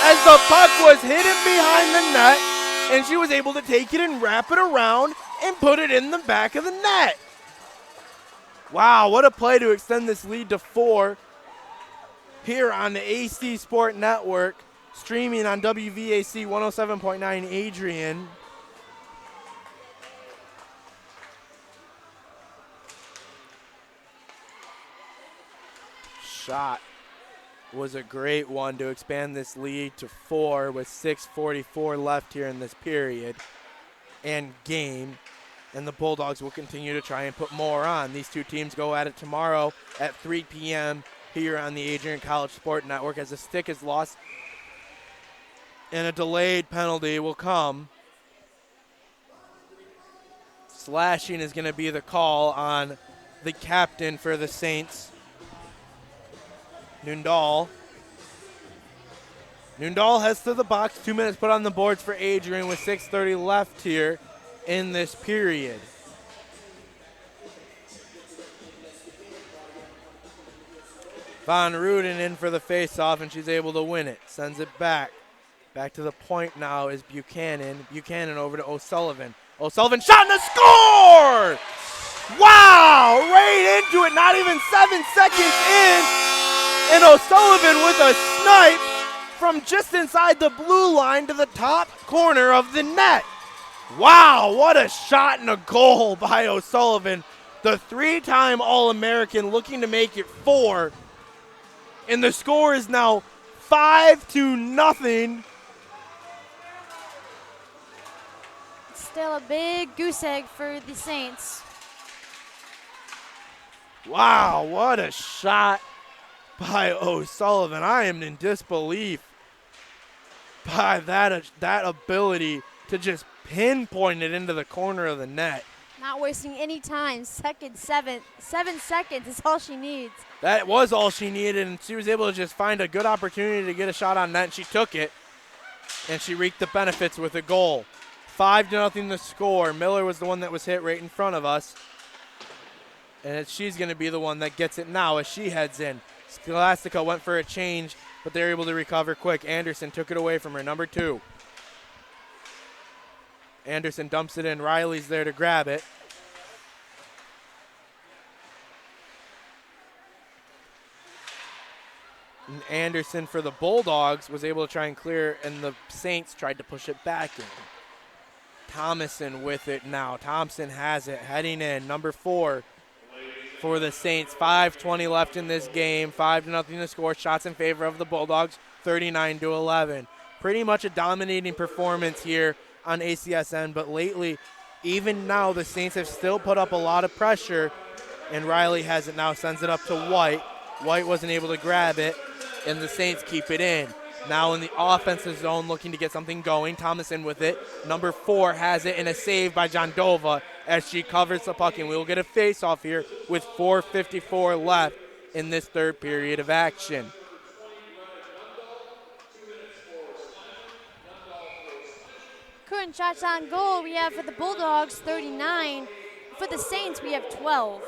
as the puck was hidden behind the net, and she was able to take it and wrap it around and put it in the back of the net. Wow, what a play to extend this lead to 4 here on the AC Sport Network, streaming on WVAC 107.9 Adrian. Shot was a great one to expand this lead to 4 with 6:44 left here in this period and game. And the Bulldogs will continue to try and put more on. These two teams go at it tomorrow at 3 p.m. here on the Adrian College Sport Network as a stick is lost and a delayed penalty will come. Slashing is going to be the call on the captain for the Saints, Nundal. Nundal heads to the box. 2 minutes put on the boards for Adrian with 6:30 left here in this period. Von Ruden in for the face-off, and she's able to win it. Sends it back. Back to the point now is Buchanan. Buchanan over to O'Sullivan. O'Sullivan shot and a score! Wow! Right into it, not even 7 seconds in. And O'Sullivan with a snipe from just inside the blue line to the top corner of the net. Wow, what a shot and a goal by O'Sullivan. The 3-time All-American looking to make it 4. And the score is now 5-0. Still a big goose egg for the Saints. Wow, what a shot by O'Sullivan. I am in disbelief by that ability to just pinpoint it into the corner of the net. Not wasting any time. 7 seconds is all she needs. That was all she needed, and she was able to just find a good opportunity to get a shot on net, and she took it, and she reaped the benefits with a goal. 5-0 the score. Miller was the one that was hit right in front of us, and she's going to be the one that gets it now as she heads in. Scholastica went for a change, but they're able to recover quick. Anderson took it away from her, number 2. Anderson dumps it in. Riley's there to grab it. And Anderson for the Bulldogs was able to try and clear, and the Saints tried to push it back in. Thomason with it now. Thompson has it, heading in. Number 4 for the Saints. 5:20 left in this game. 5-0 to score. Shots in favor of the Bulldogs, 39-11. Pretty much a dominating performance here on ACSN, but lately, even now, the Saints have still put up a lot of pressure, and Riley has it now, sends it up to White. White wasn't able to grab it, and the Saints keep it in. Now in the offensive zone, looking to get something going. Thomason with it. Number 4 has it, and a save by Jandova as she covers the puck, and we will get a face-off here with 4:54 left in this third period of action. Current shots on goal we have for the Bulldogs 39. For the Saints we have 12.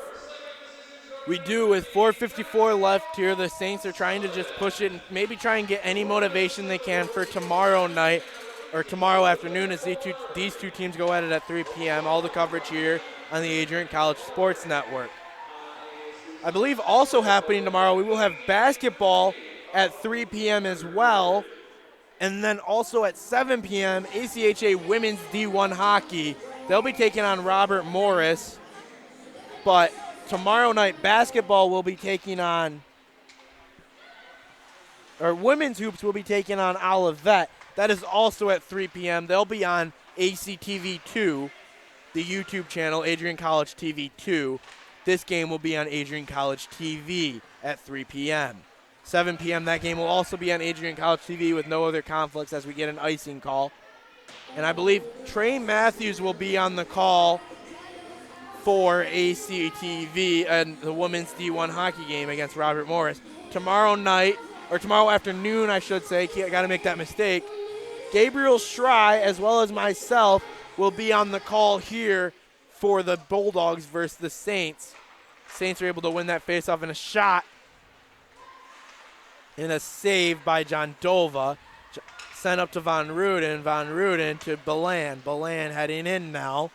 We do with 4:54 left here. The Saints are trying to just push it and maybe try and get any motivation they can for tomorrow night or tomorrow afternoon as these two teams go at it at 3 p.m. All the coverage here on the Adrian College Sports Network. I believe also happening tomorrow, we will have basketball at 3 p.m. as well. And then also at 7 p.m., ACHA Women's D1 Hockey. They'll be taking on Robert Morris. But tomorrow night, basketball will be taking on, or women's hoops will be taking on Olivet. That is also at 3 p.m. They'll be on ACTV2, the YouTube channel, Adrian College TV 2. This game will be on Adrian College TV at 3 p.m. 7 p.m. that game will also be on Adrian College TV with no other conflicts as we get an icing call. And I believe Trey Matthews will be on the call for ACTV and the women's D1 hockey game against Robert Morris. Tomorrow night, or tomorrow afternoon, I should say, I got to make that mistake. Gabriel Schrei, as well as myself, will be on the call here for the Bulldogs versus the Saints. Saints are able to win that faceoff in a shot. In a save by John Dova. Sent up to Van Ruden. Van Ruden to Belan. Belan heading in now.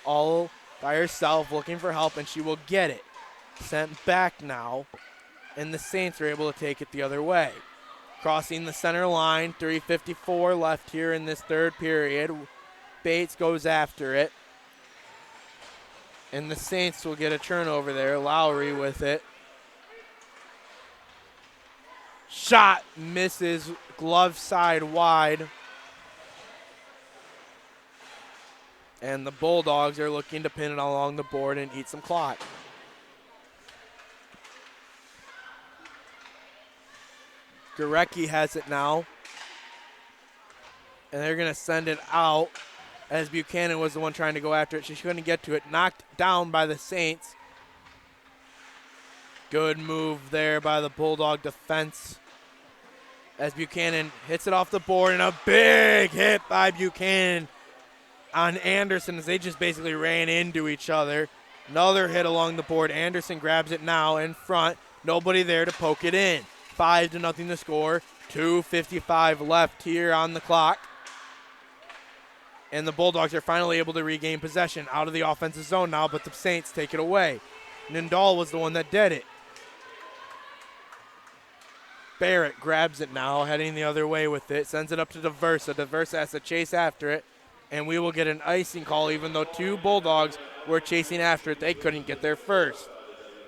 All by herself looking for help, and she will get it. Sent back now. And the Saints are able to take it the other way. Crossing the center line. 3:54 left here in this third period. Bates goes after it. And the Saints will get a turnover there. Lowry with it. Shot misses, glove side wide. And the Bulldogs are looking to pin it along the board and eat some clock. Gurecki has it now. And they're going to send it out as Buchanan was the one trying to go after it. She couldn't get to it. Knocked down by the Saints. Good move there by the Bulldog defense as Buchanan hits it off the board, and a big hit by Buchanan on Anderson as they just basically ran into each other. Another hit along the board. Anderson grabs it now in front. Nobody there to poke it in. 5-0 to score. 2:55 left here on the clock. And the Bulldogs are finally able to regain possession out of the offensive zone now, but the Saints take it away. Nindal was the one that did it. Barrett grabs it now, heading the other way with it, sends it up to Diversa. Diversa has to chase after it, and we will get an icing call even though two Bulldogs were chasing after it. They couldn't get there first.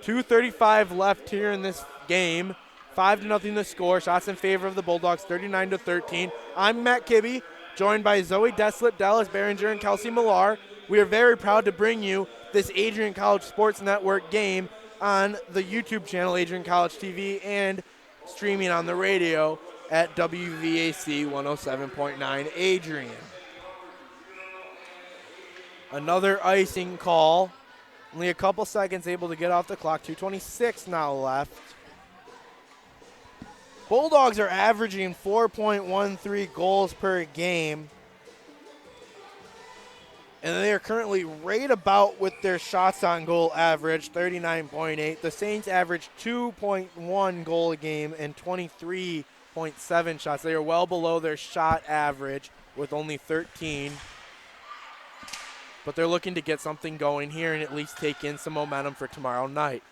2:35 left here in this game. 5-0 the score. Shots in favor of the Bulldogs, 39-13. I'm Matt Kibbe, joined by Zoe Deslip, Dallas Behringer, and Kelsey Millar. We are very proud to bring you this Adrian College Sports Network game on the YouTube channel, Adrian College TV, and streaming on the radio at WVAC 107.9 Adrian. Another icing call. Only a couple seconds able to get off the clock. 2:26 now left. Bulldogs are averaging 4.13 goals per game. And they are currently right about with their shots on goal average, 39.8. The Saints average 2.1 goal a game and 23.7 shots. They are well below their shot average, with only 13. But they're looking to get something going here and at least take in some momentum for tomorrow night.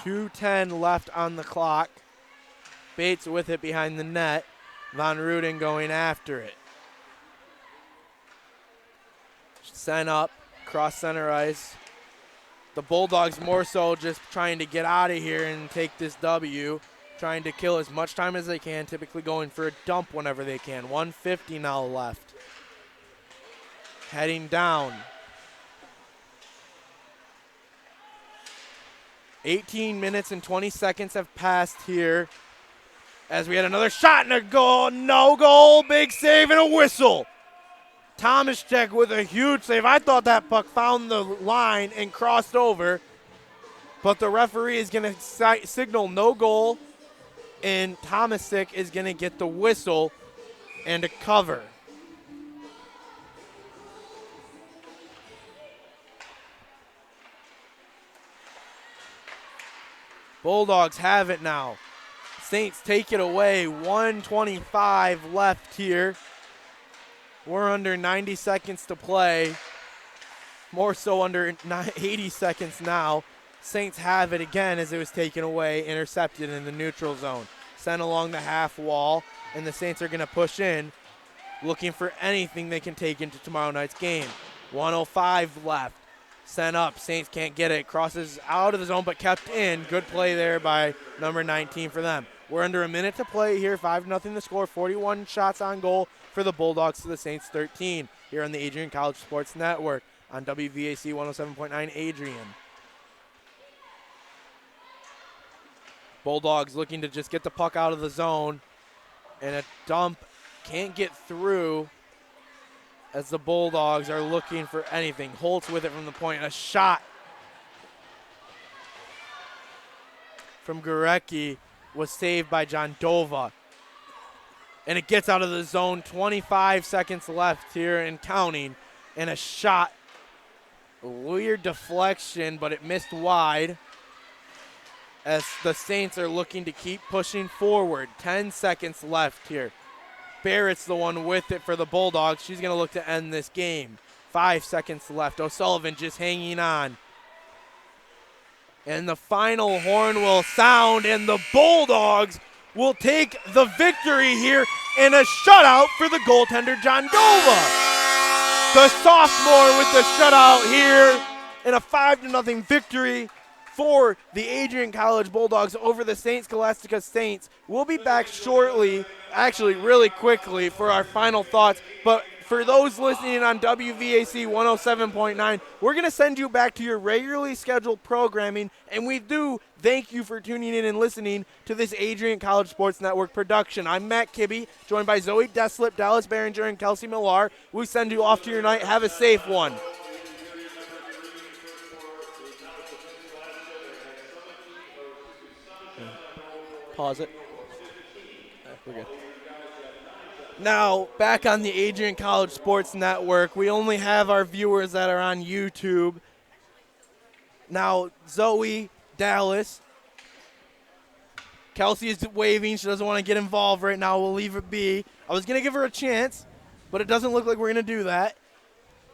2:10 left on the clock. Bates with it behind the net. Von Ruden going after it. Sent up, cross center ice. The Bulldogs more so just trying to get out of here and take this W, trying to kill as much time as they can, typically going for a dump whenever they can. 1:50 now left. Heading down. 18 minutes and 20 seconds have passed here as we had another shot and a goal. No goal, big save and a whistle. Tomaszek with a huge save. I thought that puck found the line and crossed over, but the referee is going to signal no goal, and Tomaszek is going to get the whistle and a cover. Bulldogs have it now. Saints take it away. 1:25 left here. We're under 90 seconds to play. More so under 80 seconds now. Saints have it again as it was taken away, intercepted in the neutral zone. Sent along the half wall, and the Saints are going to push in, looking for anything they can take into tomorrow night's game. 1:05 left. Sent up. Saints can't get it. Crosses out of the zone, but kept in. Good play there by number 19 for them. We're under a minute to play here. 5-0 the score. 41 shots on goal for the Bulldogs to the Saints 13 here on the Adrian College Sports Network on WVAC 107.9 Adrian. Bulldogs looking to just get the puck out of the zone, and a dump can't get through as the Bulldogs are looking for anything. Holtz with it from the point. A shot from Gurecki was saved by John Dova. And it gets out of the zone. 25 seconds left here and counting. And a shot. A weird deflection, but it missed wide as the Saints are looking to keep pushing forward. 10 seconds left here. Barrett's the one with it for the Bulldogs. She's going to look to end this game. 5 seconds left. O'Sullivan just hanging on. And the final horn will sound, and the Bulldogs will take the victory here in a shutout for the goaltender, John Dova. The sophomore with the shutout here in a 5-0 victory for the Adrian College Bulldogs over the St. Scholastica Saints. We'll be back shortly, actually really quickly, for our final thoughts. But for those listening on WVAC 107.9, we're going to send you back to your regularly scheduled programming, and we do thank you for tuning in and listening to this Adrian College Sports Network production. I'm Matt Kibbe, joined by Zoe Deslip, Dallas Behringer, and Kelsey Millar. We send you off to your night. Have a safe one. Pause it. We're good. Now, back on the Adrian College Sports Network, we only have our viewers that are on YouTube. Now, Zoe, Dallas. Kelsey is waving. She doesn't want to get involved right now. We'll leave it be. I was going to give her a chance, but it doesn't look like we're going to do that.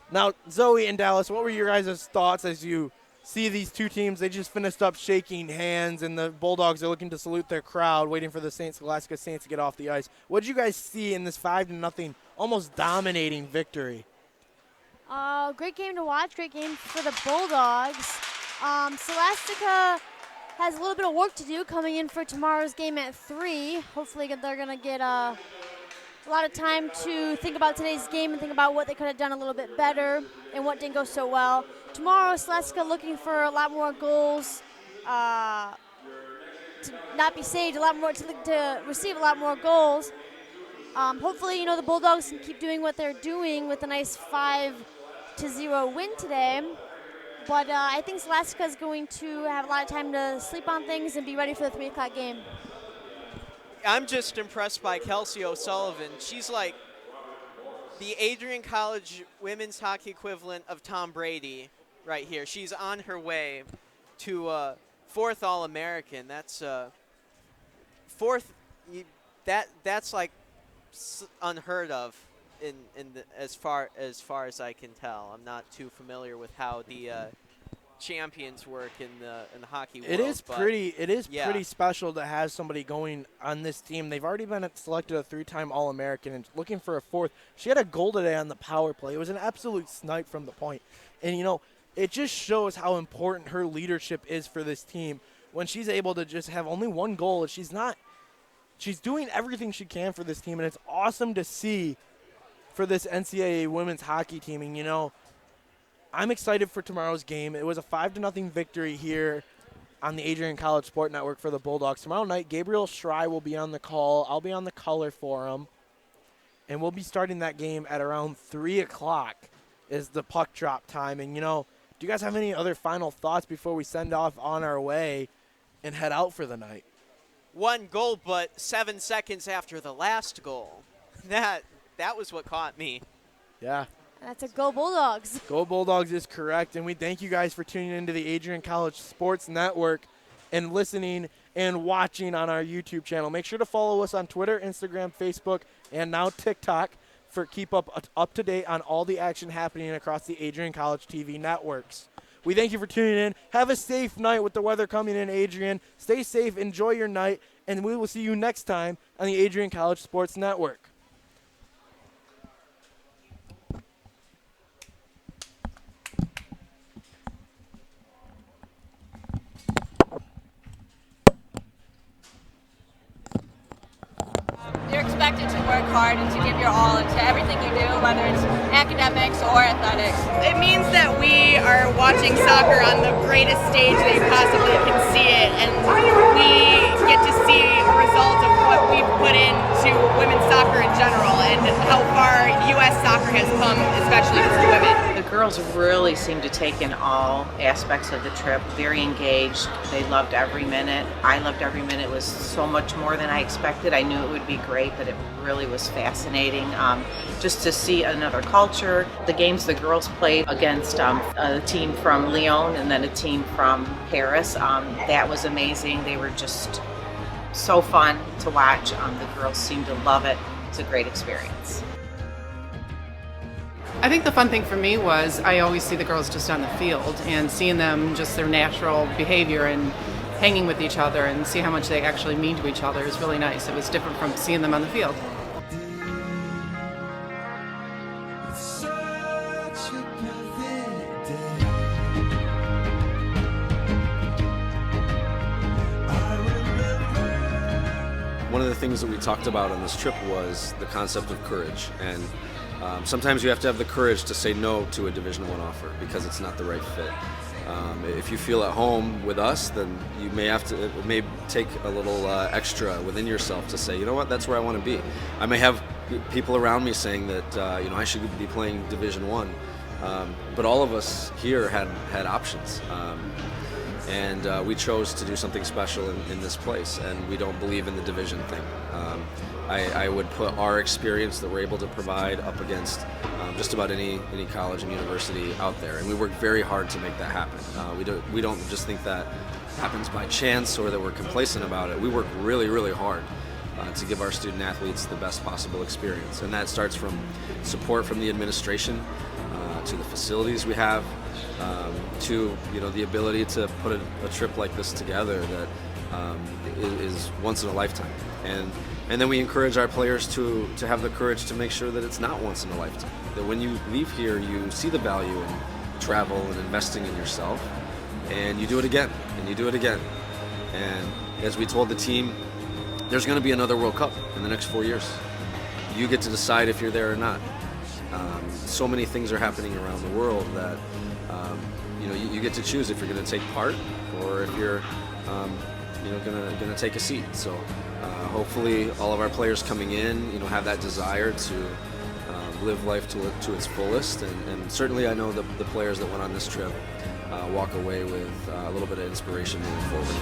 Now, Zoe and Dallas, what were your guys' thoughts as you see these two teams? They just finished up shaking hands, and the Bulldogs are looking to salute their crowd, waiting for the St. Scholastica Saints to get off the ice. What did you guys see in this 5-0, almost dominating victory? Great game to watch. Great game for the Bulldogs. Scholastica has a little bit of work to do coming in for tomorrow's game at 3. Hopefully they're going to get a lot of time to think about today's game and think about what they could have done a little bit better and what didn't go so well. Tomorrow, Scholastica looking for a lot more goals, to not be saved, a lot more to receive a lot more goals. Hopefully, the Bulldogs can keep doing what they're doing with a nice 5-0 win today. But I think Scholastica is going to have a lot of time to sleep on things and be ready for the 3 o'clock game. I'm just impressed by Kelsey O'Sullivan. She's like the Adrian College women's hockey equivalent of Tom Brady right here. She's on her way to 4th All-American. That's 4th. That's like unheard of as far as I can tell. I'm not too familiar with how the champions work in the hockey world. It is pretty yeah. special to have somebody going on this team. They've already been selected a 3-time All-American and looking for a 4th. She had a goal today on the power play. It was an absolute snipe from the point. And, you know, it just shows how important her leadership is for this team when she's able to just have only 1 goal. She's doing everything she can for this team, and it's awesome to see for this NCAA women's hockey team. And, you know, I'm excited for tomorrow's game. It was a 5-0 victory here on the Adrian College Sport Network for the Bulldogs. Tomorrow night, Gabriel Schrei will be on the call. I'll be on the color for him. And we'll be starting that game at around 3 o'clock is the puck drop time. And, you know, do you guys have any other final thoughts before we send off on our way and head out for the night? 1 goal, but 7 seconds after the last goal. That was what caught me. Yeah. That's a Go Bulldogs. Go Bulldogs is correct, and we thank you guys for tuning into the Adrian College Sports Network and listening and watching on our YouTube channel. Make sure to follow us on Twitter, Instagram, Facebook, and now TikTok for keep up to date on all the action happening across the Adrian College TV networks. We thank you for tuning in. Have a safe night with the weather coming in, Adrian. Stay safe, enjoy your night, and we will see you next time on the Adrian College Sports Network. You're expected to work hard and to give your all into everything you do, whether it's academics or athletics. It means that we are watching soccer on the greatest stage that you possibly can see it, and we get to see a result of what we've put into women's soccer in general and how far U.S. soccer has come, especially for women. The girls really seemed to take in all aspects of the trip, very engaged. They loved every minute. I loved every minute. It was so much more than I expected. I knew it would be great, but it really was fascinating. Just to see another culture. The games the girls played against a team from Lyon and then a team from Paris, that was amazing. They were just so fun to watch. The girls seemed to love it. It's a great experience. I think the fun thing for me was I always see the girls just on the field, and seeing them, just their natural behavior and hanging with each other and see how much they actually mean to each other is really nice. It was different from seeing them on the field. One of the things that we talked about on this trip was the concept of courage, and sometimes you have to have the courage to say no to a Division I offer because it's not the right fit. If you feel at home with us, then you may have to. It may take a little extra within yourself to say, you know what, that's where I want to be. I may have people around me saying that I should be playing Division I, but all of us here had options. And we chose to do something special in this place, and we don't believe in the division thing. I would put our experience that we're able to provide up against just about any college and university out there, and we work very hard to make that happen. We don't just think that happens by chance or that we're complacent about it. We work really, really hard to give our student athletes the best possible experience, and that starts from support from the administration to the facilities we have. To the ability to put a trip like this together that is once in a lifetime, and then we encourage our players to have the courage to make sure that it's not once in a lifetime. That when you leave here, you see the value in travel and investing in yourself, and you do it again, and you do it again. And as we told the team, there's going to be another World Cup in the next 4 years. You get to decide if you're there or not. So many things are happening around the world that you get to choose if you're going to take part or if you're going to take a seat. So hopefully all of our players coming in have that desire to live life to its fullest, and certainly I know the players that went on this trip walk away with a little bit of inspiration moving forward.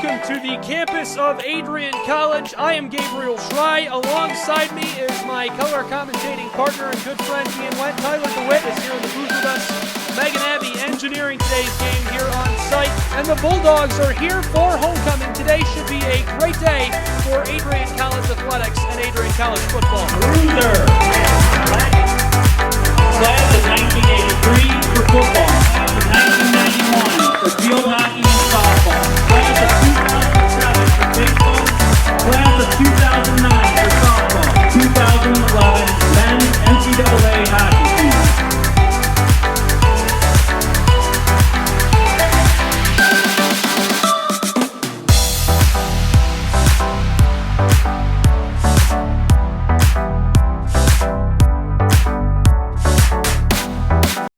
welcome to the campus of Adrian College. I am Gabriel Schrei. Alongside me is my color commentating partner and good friend Ian Went. Tyler DeWitt is here in the booth with us. Megan Abbey engineering today's game here on site. And the Bulldogs are here for homecoming. Today should be a great day for Adrian College athletics and Adrian College football. Bruiser, class of 1983 for football, class of 1991 for field hockey and soccer.